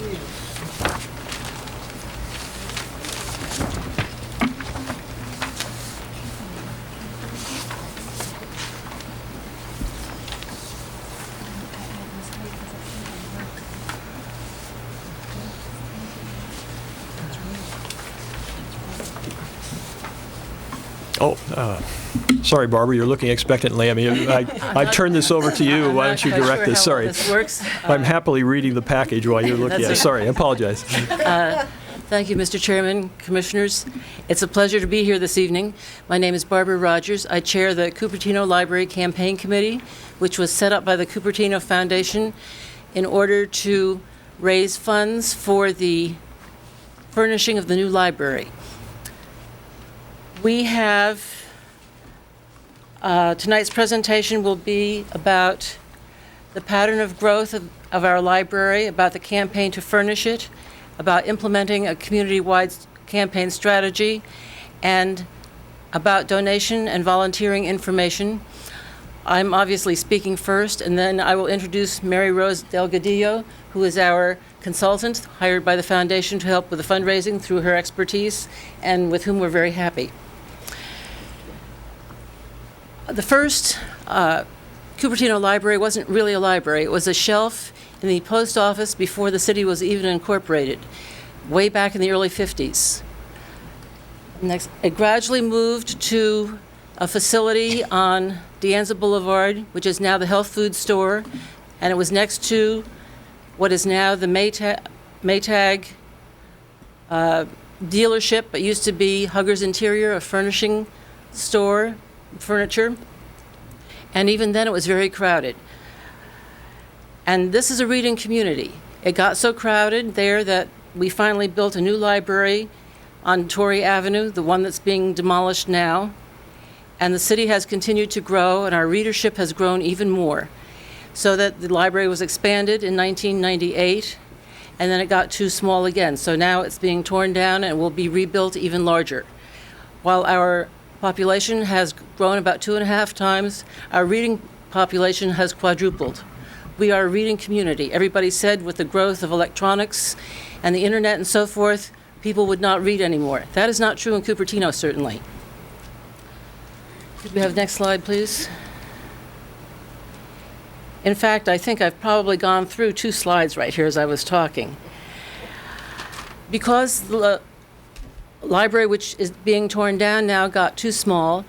Oh, sorry, Barbara, you're looking expectantly. I mean, I turned this over to you. Why don't you direct this? Sorry. This works. I'm happily reading the package while you're looking at it. Sorry, I apologize. Thank you, Mr. Chairman, Commissioners. It's a pleasure to be here this evening. My name is Barbara Rogers. I chair the Cupertino Library Campaign Committee, which was set up by the Cupertino Foundation in order to raise funds for the furnishing of the new library. We have, tonight's presentation will be about the pattern of growth of our library, about the campaign to furnish it, about implementing a community-wide campaign strategy, and about donation and volunteering information. I'm obviously speaking first, and then I will introduce Mary Rose Delgadillo, who is our consultant hired by the foundation to help with the fundraising through her expertise, and with whom we're very happy. The first Cupertino Library wasn't really a library. It was a shelf in the post office before the city was even incorporated, way back in the early 50s. Next, it gradually moved to a facility on De Anza Boulevard, which is now the health food store, and it was next to what is now the Maytag dealership, but used to be Hugger's Interior, a furnishing store, furniture. And even then it was very crowded. And this is a reading community. It got so crowded there that we finally built a new library on Torrey Avenue, the one that's being demolished now. And the city has continued to grow, and our readership has grown even more. So that the library was expanded in 1998, and then it got too small again. So now it's being torn down and will be rebuilt even larger. While our population has grown about 2.5 times, our reading population has quadrupled. We are a reading community. Everybody said with the growth of electronics and the internet and so forth, people would not read anymore. That is not true in Cupertino, certainly. Could we have the next slide, please? In fact, I think I've probably gone through 2 slides right here as I was talking. Because the library, which is being torn down now, got too small,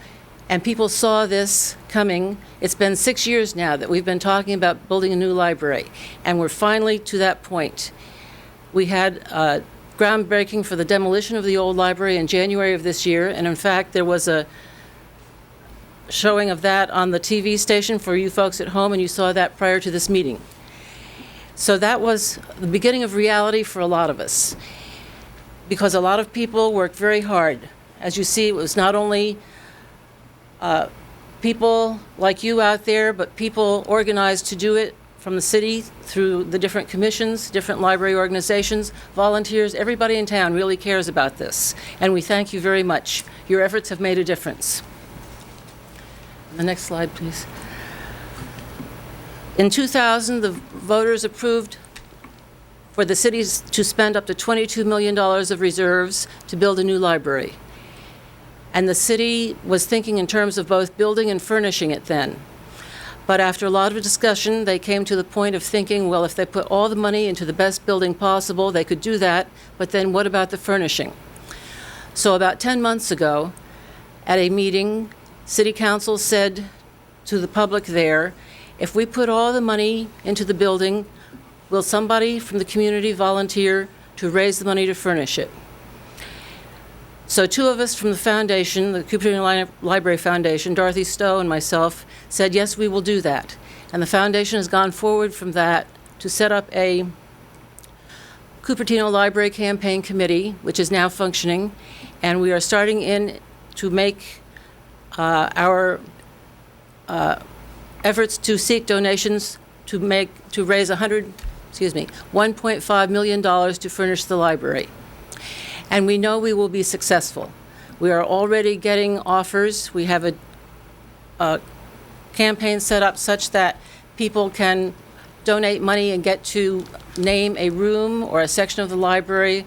and people saw this coming. It's been 6 years now that we've been talking about building a new library, and we're finally to that point. We had groundbreaking for the demolition of the old library in January of this year, and in fact, there was a showing of that on the TV station for you folks at home, and you saw that prior to this meeting. So that was the beginning of reality for a lot of us, because a lot of people worked very hard. As you see, it was not only people like you out there, but people organized to do it from the city through the different commissions, different library organizations, volunteers. Everybody in town really cares about this, and we thank you very much. Your efforts have made a difference. The next slide, please. In 2000, the voters approved for the cities to spend up to $22 million of reserves to build a new library. And the city was thinking in terms of both building and furnishing it then. But after a lot of discussion, they came to the point of thinking, well, if they put all the money into the best building possible, they could do that, but then what about the furnishing? So about 10 months ago, at a meeting, City Council said to the public there, if we put all the money into the building, will somebody from the community volunteer to raise the money to furnish it? So 2 of us from the foundation, the Cupertino Library Foundation, Dorothy Stowe and myself, said, yes, we will do that. And the foundation has gone forward from that to set up a Cupertino Library Campaign Committee, which is now functioning, and we are starting in to make our efforts to seek donations to raise $1.5 million to furnish the library. And we know we will be successful. We are already getting offers. We have a campaign set up such that people can donate money and get to name a room or a section of the library.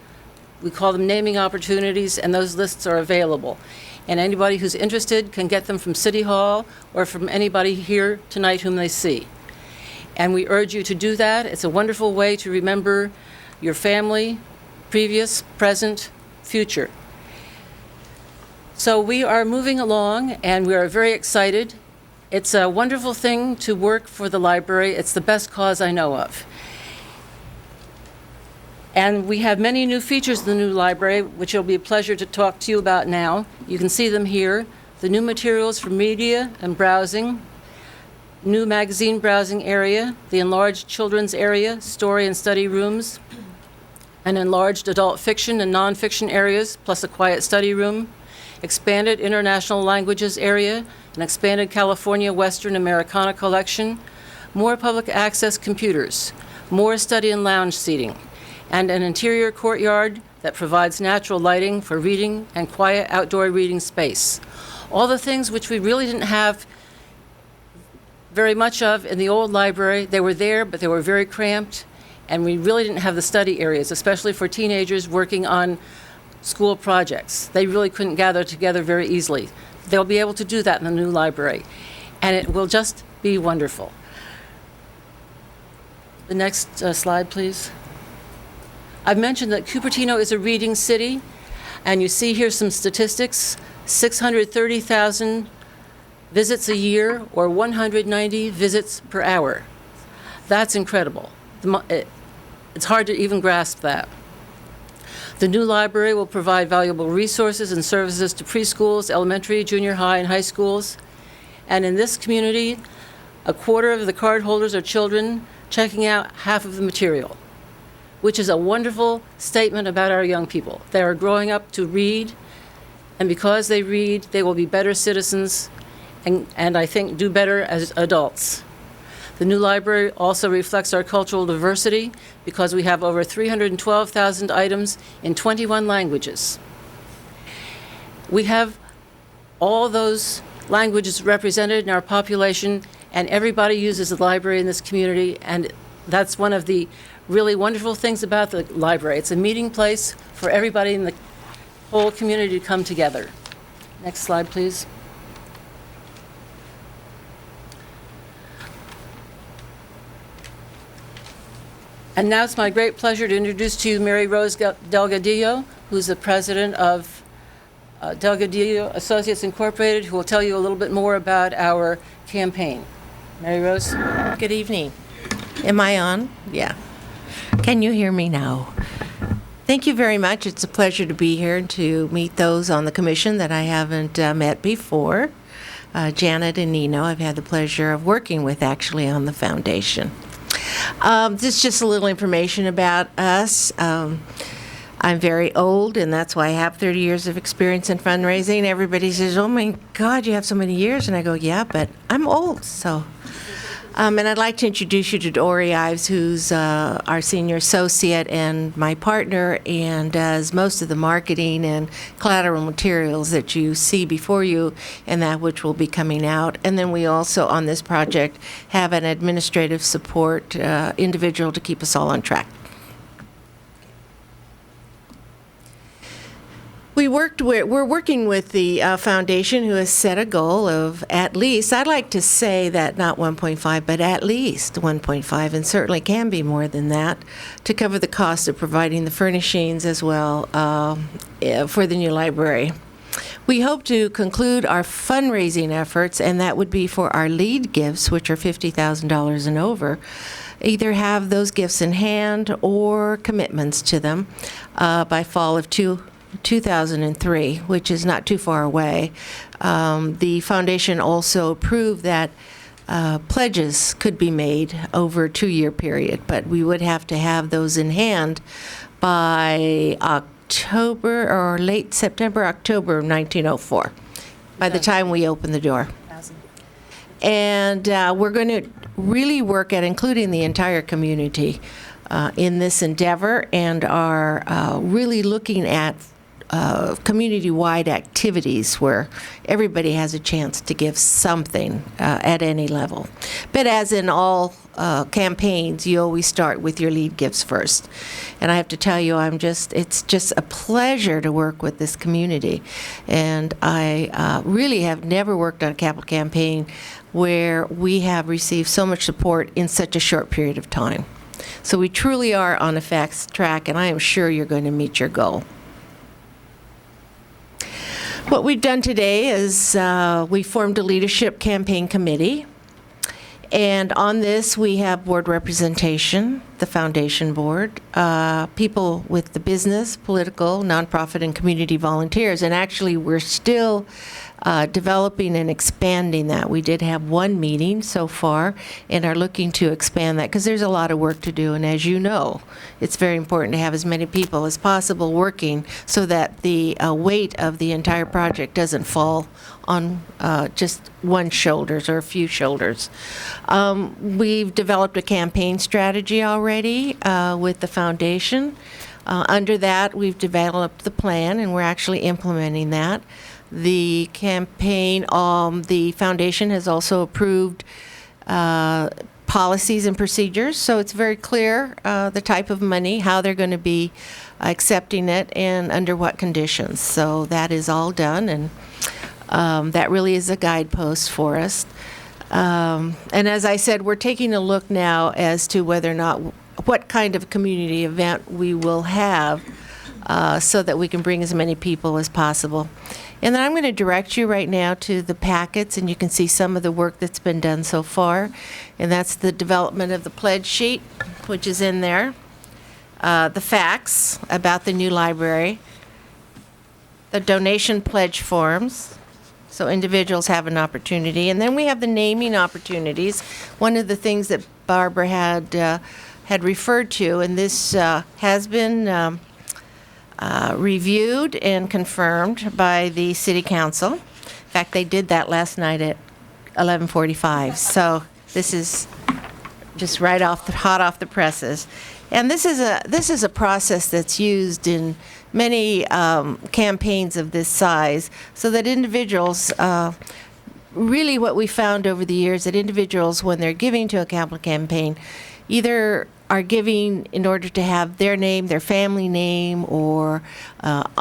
We call them naming opportunities, and those lists are available. And anybody who's interested can get them from City Hall or from anybody here tonight whom they see. And we urge you to do that. It's a wonderful way to remember your family, previous, present, future. So we are moving along, and we are very excited. It's a wonderful thing to work for the library. It's the best cause I know of. And we have many new features in the new library, which it'll be a pleasure to talk to you about now. You can see them here. The new materials for media and browsing, new magazine browsing area, the enlarged children's area, story and study rooms, an enlarged adult fiction and nonfiction areas, plus a quiet study room, expanded international languages area, an expanded California Western Americana collection, more public access computers, more study and lounge seating, and an interior courtyard that provides natural lighting for reading and quiet outdoor reading space. All the things which we really didn't have very much of in the old library. They were there, but they were very cramped, and we really didn't have the study areas, especially for teenagers working on school projects. They really couldn't gather together very easily. They'll be able to do that in the new library, and it will just be wonderful. The next slide, please. I've mentioned that Cupertino is a reading city, and you see here some statistics: 630,000 visits a year, or 190 visits per hour. That's incredible. It's hard to even grasp that. The new library will provide valuable resources and services to preschools, elementary, junior high, and high schools. And in this community, a quarter of the cardholders are children, checking out half of the material, which is a wonderful statement about our young people. They are growing up to read, and because they read, they will be better citizens and I think do better as adults. The new library also reflects our cultural diversity because we have over 312,000 items in 21 languages. We have all those languages represented in our population, and everybody uses the library in this community, and that's one of the really wonderful things about the library. It's a meeting place for everybody in the whole community to come together. Next slide, please. And now it's my great pleasure to introduce to you Mary Rose Delgadillo, who's the president of Delgadillo Associates Incorporated, who will tell you a little bit more about our campaign. Mary Rose? Good evening. Am I on? Yeah. Can you hear me now? Thank you very much. It's a pleasure to be here and to meet those on the commission that I haven't met before. Janet and Nino, I've had the pleasure of working with actually on the foundation. This is just a little information about us. I'm very old, and that's why I have 30 years of experience in fundraising. Everybody says, oh my God, you have so many years. And I go, yeah, but I'm old, so. And I'd like to introduce you to Dory Ives, who's our senior associate and my partner, and does most of the marketing and collateral materials that you see before you, and that which will be coming out. And then we also, on this project, have an administrative support individual to keep us all on track. We're working with the foundation, who has set a goal of at least, I'd like to say that not 1.5, but at least 1.5, and certainly can be more than that, to cover the cost of providing the furnishings as well for the new library. We hope to conclude our fundraising efforts, and that would be for our lead gifts, which are $50,000 and over. Either have those gifts in hand or commitments to them by fall of 2003, which is not too far away. The foundation also approved that pledges could be made over a 2-year period, but we would have to have those in hand by October or late September, October of 1904, by the time we open the door. And we're going to really work at including the entire community in this endeavor, and are really looking at community-wide activities where everybody has a chance to give something at any level. But as in all campaigns, you always start with your lead gifts first. And I have to tell you, it's just a pleasure to work with this community. And I really have never worked on a capital campaign where we have received so much support in such a short period of time. So we truly are on a fast track, and I am sure you're going to meet your goal. What we've done today is we formed a leadership campaign committee, and on this we have board representation, the foundation board, people with the business, political, nonprofit, and community volunteers. And actually we're still developing and expanding that. We did have one meeting so far and are looking to expand that because there's a lot of work to do. And as you know, it's very important to have as many people as possible working so that the weight of the entire project doesn't fall on just one shoulders or a few shoulders. We've developed a campaign strategy already with the foundation. Under that, we've developed the plan, and we're actually implementing that. The campaign, the foundation has also approved policies and procedures, so it's very clear the type of money, how they're going to be accepting it, and under what conditions. So that is all done, and That really is a guidepost for us. And as I said, we're taking a look now as to whether or not, what kind of community event we will have so that we can bring as many people as possible. And then I'm going to direct you right now to the packets, and you can see some of the work that's been done so far. And that's the development of the pledge sheet, which is in there, the facts about the new library, the donation pledge forms, so individuals have an opportunity. And then we have the naming opportunities. One of the things that Barbara had referred to, and this has been reviewed and confirmed by the City Council. In fact, they did that last night at 11:45. So this is just right hot off the presses. And this is a process that's used in many campaigns of this size, so that individuals, really what we found over the years, that individuals, when they're giving to a capital campaign, either are giving in order to have their name, their family name, or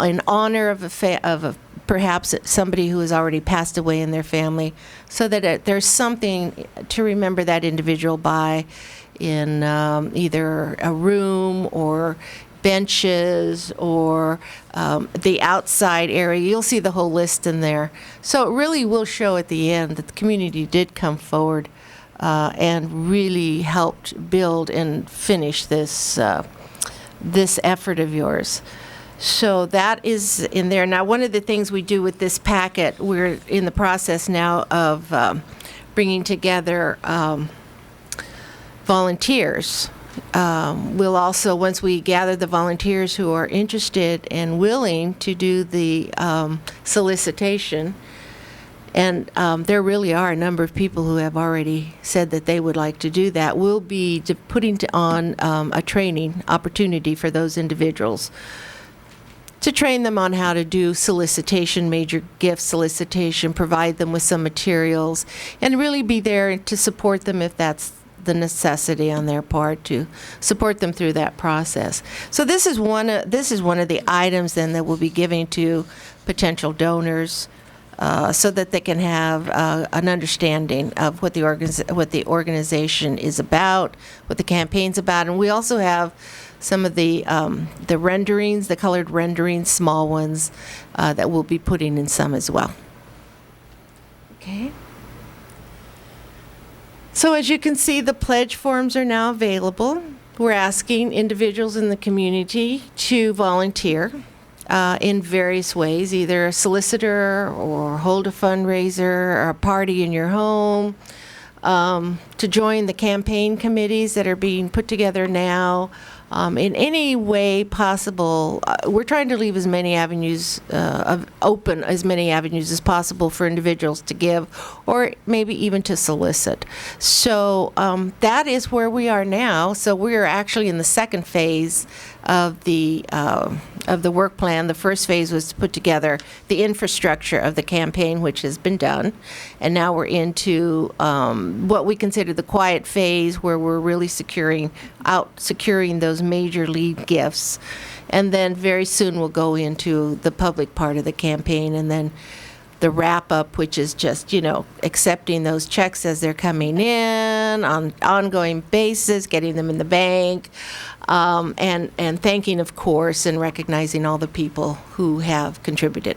in honor of perhaps somebody who has already passed away in their family, so that there's something to remember that individual by, in either a room or benches or the outside area. You'll see the whole list in there. So it really will show at the end that the community did come forward and really helped build and finish this effort of yours. So that is in there. Now, one of the things we do with this packet, we're in the process now of bringing together volunteers. We'll also, once we gather the volunteers who are interested and willing to do the solicitation, and there really are a number of people who have already said that they would like to do that, we'll be putting on a training opportunity for those individuals to train them on how to do solicitation, major gift solicitation, provide them with some materials, and really be there to support them if that's the necessity on their part, to support them through that process. So this is one of the items then that we'll be giving to potential donors, so that they can have an understanding of what the organization is about, what the campaign's about, and we also have some of the renderings, the colored renderings, small ones, that we'll be putting in some as well. Okay. So as you can see, the pledge forms are now available. We're asking individuals in the community to volunteer in various ways, either a solicitor or hold a fundraiser or a party in your home, to join the campaign committees that are being put together now. In any way possible, we're trying to leave as many avenues open, as many avenues as possible for individuals to give, or maybe even to solicit. So that is where we are now. So we are actually in the second phase of the work plan. The first phase was to put together the infrastructure of the campaign, which has been done, and now we're into what we consider the quiet phase, where we're really securing those major lead gifts, and then very soon we'll go into the public part of the campaign, and then the wrap up, which is just, accepting those checks as they're coming in on an ongoing basis, getting them in the bank, and thanking, of course, and recognizing all the people who have contributed.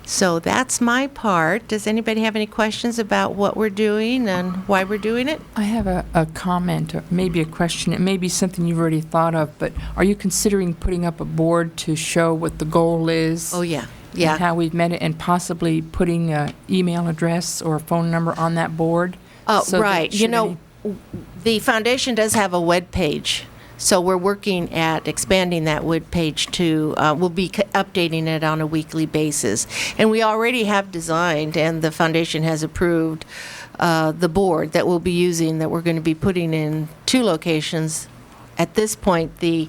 So that's my part. Does anybody have any questions about what we're doing and why we're doing it? I have a comment, or maybe a question. It may be something you've already thought of, but are you considering putting up a board to show what the goal is? Oh, yeah. Yeah. And how we've met it, and possibly putting an email address or a phone number on that board? Right. The foundation does have a web page. So we're working at expanding that web page to, we'll be updating it on a weekly basis. And we already have designed, and the foundation has approved, the board that we'll be using, that we're going to be putting in 2 locations. At this point, the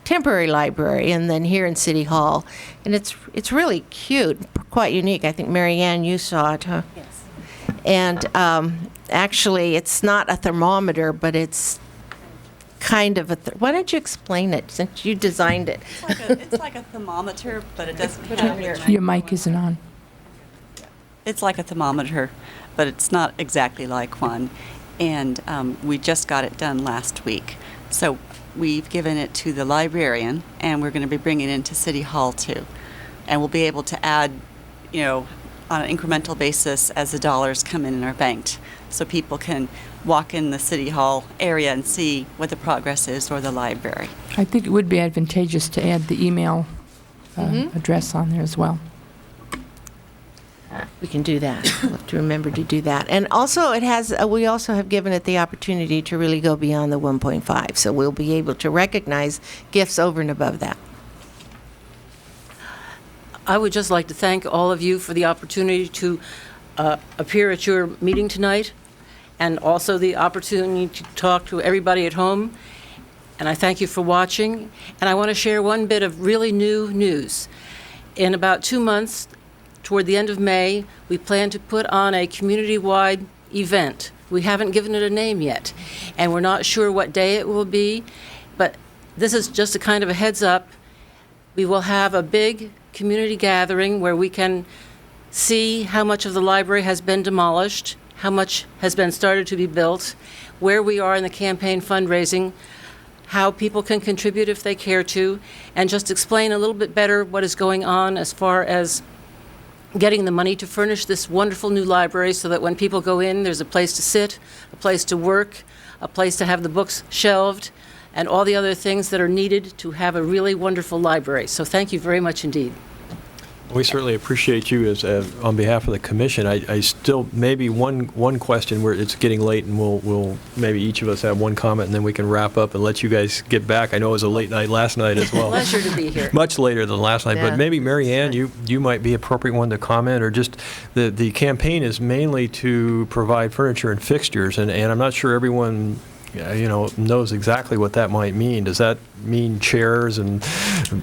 temporary library, and then here in City Hall. And it's really cute, quite unique. I think, Mary Ann, you saw it, huh? Yes. And actually, it's not a thermometer, but it's kind of why don't you explain it, since you designed it? It's like a thermometer, but it doesn't have Your mic isn't on. It's like a thermometer, but it's not exactly like one. And we just got it done last week. So we've given it to the librarian, and we're going to be bringing it into City Hall too. And we'll be able to add, you know, on an incremental basis as the dollars come in and are banked. So people can walk in the City Hall area and see what the progress is, or the library. I think it would be advantageous to add the email address on there as well. We can do that. We'll have to remember to do that. And also, it has. We also have given it the opportunity to really go beyond the 1.5. So we'll be able to recognize gifts over and above that. I would just like to thank all of you for the opportunity to appear at your meeting tonight, and also the opportunity to talk to everybody at home. And I thank you for watching. And I want to share one bit of really new news. In about 2 months, toward the end of May, we plan to put on a community-wide event. We haven't given it a name yet, and we're not sure what day it will be, but this is just a kind of a heads up. We will have a big community gathering where we can see how much of the library has been demolished, how much has been started to be built, where we are in the campaign fundraising, how people can contribute if they care to, and just explain a little bit better what is going on as far as getting the money to furnish this wonderful new library, so that when people go in, there's a place to sit, a place to work, a place to have the books shelved, and all the other things that are needed to have a really wonderful library. So thank you very much indeed. We certainly appreciate you as on behalf of the commission. I still, maybe one question where it's getting late, and we'll maybe each of us have one comment, and then we can wrap up and let you guys get back. I know it was a late night last night as well. Pleasure to be here. Much later than last night, Yeah. but maybe Mary Ann, you might be appropriate one to comment, or just the campaign is mainly to provide furniture and fixtures, and I'm not sure everyone knows exactly what that might mean. Does that mean chairs and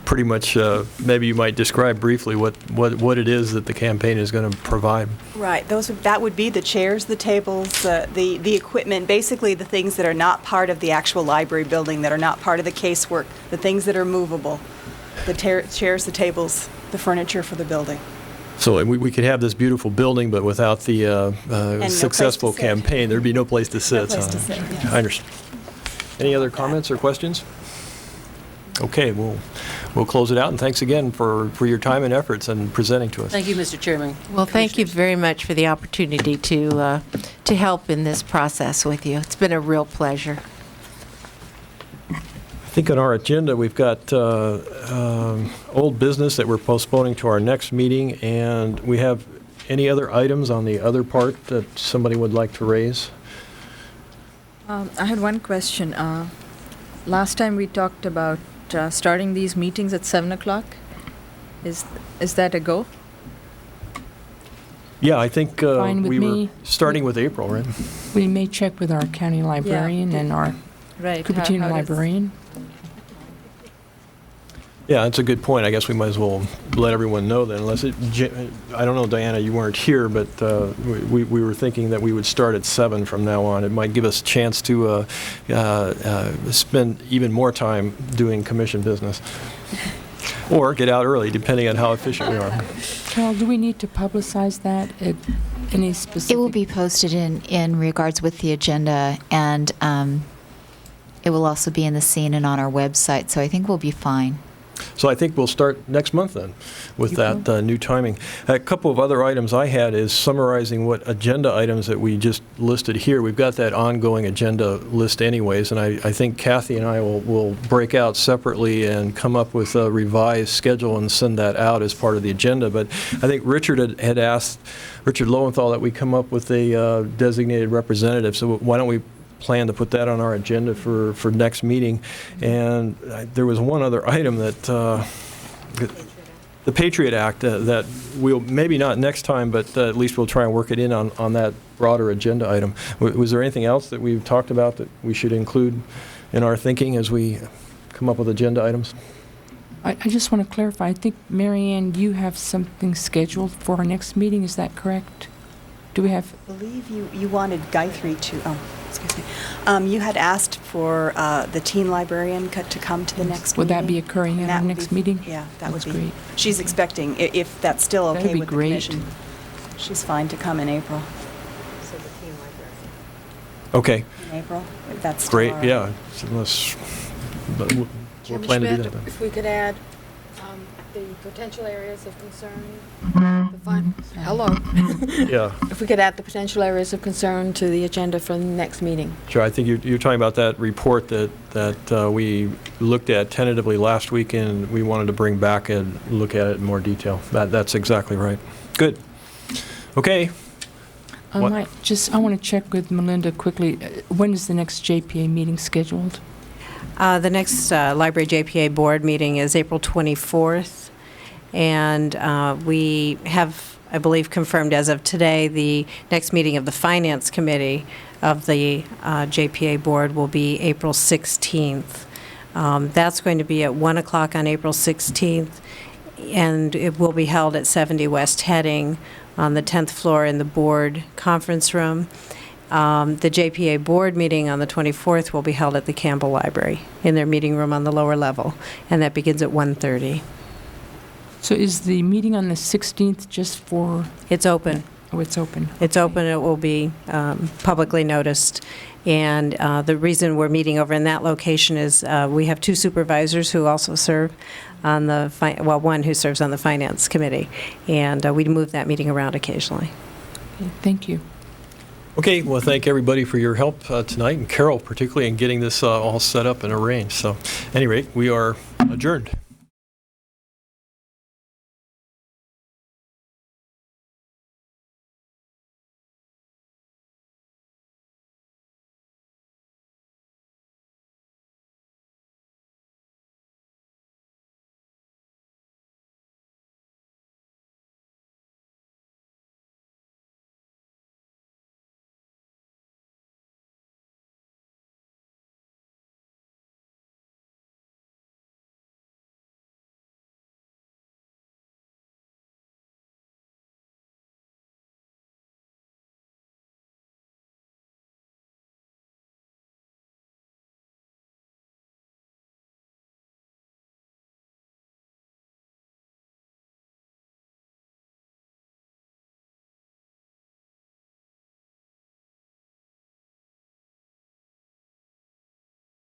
pretty much, maybe you might describe briefly what it is that the campaign is going to provide? Right. That would be the chairs, the tables, the equipment, basically the things that are not part of the actual library building, that are not part of the casework, the things that are movable, the chairs, the tables, the furniture for the building. So we could have this beautiful building, but without the no successful place to sit. campaign, there'd be no place to sit. No place so to sit, yes. I understand. Any other comments or questions? Okay, we'll close it out, and thanks again for your time and efforts and presenting to us. Thank you, Mr. Chairman. Well, thank you very much for the opportunity to help in this process with you. It's been a real pleasure. I think on our agenda, we've got old business that we're postponing to our next meeting, and we have any other items on the other part that somebody would like to raise? I had one question. Last time we talked about starting these meetings at 7 o'clock. Is that a go? Yeah, I think Fine with we were me. starting with April, right? We may check with our county librarian and our Right. Cupertino how does- librarian. Yeah, that's a good point. I guess we might as well let everyone know then, unless I don't know, Diana, you weren't here, but we were thinking that we would start at 7 from now on. It might give us a chance to spend even more time doing commission business. Or get out early, depending on how efficient we are. Carol, do we need to publicize that at any specific? It will be posted in regards with the agenda, and it will also be in the scene and on our website, so I think we'll be fine. So I think we'll start next month then with that new timing. A couple of other items I had is summarizing what agenda items that we just listed here. We've got that ongoing agenda list anyways, and I think Kathy and I will break out separately and come up with a revised schedule and send that out as part of the agenda. But I think Richard had asked, Richard Lowenthal, that we come up with a designated representative. So why don't we plan to put that on our agenda for next meeting? And there was one other item that the Patriot Act that we'll maybe not next time, but at least we'll try and work it in on that broader agenda item. Was there anything else that we've talked about that we should include in our thinking as we come up with agenda items? I just want to clarify. I think, Mary Ann, you have something scheduled for our next meeting. Is that correct? Do we have? I believe you wanted Gayatri to, excuse me. You had asked for the teen librarian to come to the next meeting. Would that be occurring at our next meeting? Yeah, that would That's be. great. She's expecting, if that's still That okay would be with great. the commission. she's fine to come in April. So the teen librarian. Okay, In April, if that's great, tomorrow. yeah. Unless, but we'll Chairman plan to do Schmidt, that then. if we could add the potential areas of concern, hello. Yeah, If we could add the potential areas of concern to the agenda for the next meeting. sure. I think you're talking about that report that we looked at tentatively last week, and we wanted to bring back and look at it in more detail. That's exactly right. Good. Okay. I What? want to check with Melinda quickly. When is the next JPA meeting scheduled? The next Library JPA Board meeting is April 24th, and we have, I believe, confirmed as of today, the next meeting of the Finance Committee of the JPA Board will be April 16th. That's going to be at 1 o'clock on April 16th, and it will be held at 70 West Heading on the 10th floor in the Board Conference Room. The JPA Board meeting on the 24th will be held at the Campbell Library in their meeting room on the lower level, and that begins at 1:30. So is the meeting on the 16th just for... It's open. Oh, it's open. It's open. It will be publicly noticed. And the reason we're meeting over in that location is we have two supervisors who also serve on the, one who serves on the Finance Committee. And we move that meeting around occasionally. Okay, thank you. Okay, well, thank everybody for your help tonight, and Carol particularly in getting this all set up and arranged. So, at any rate, we are adjourned.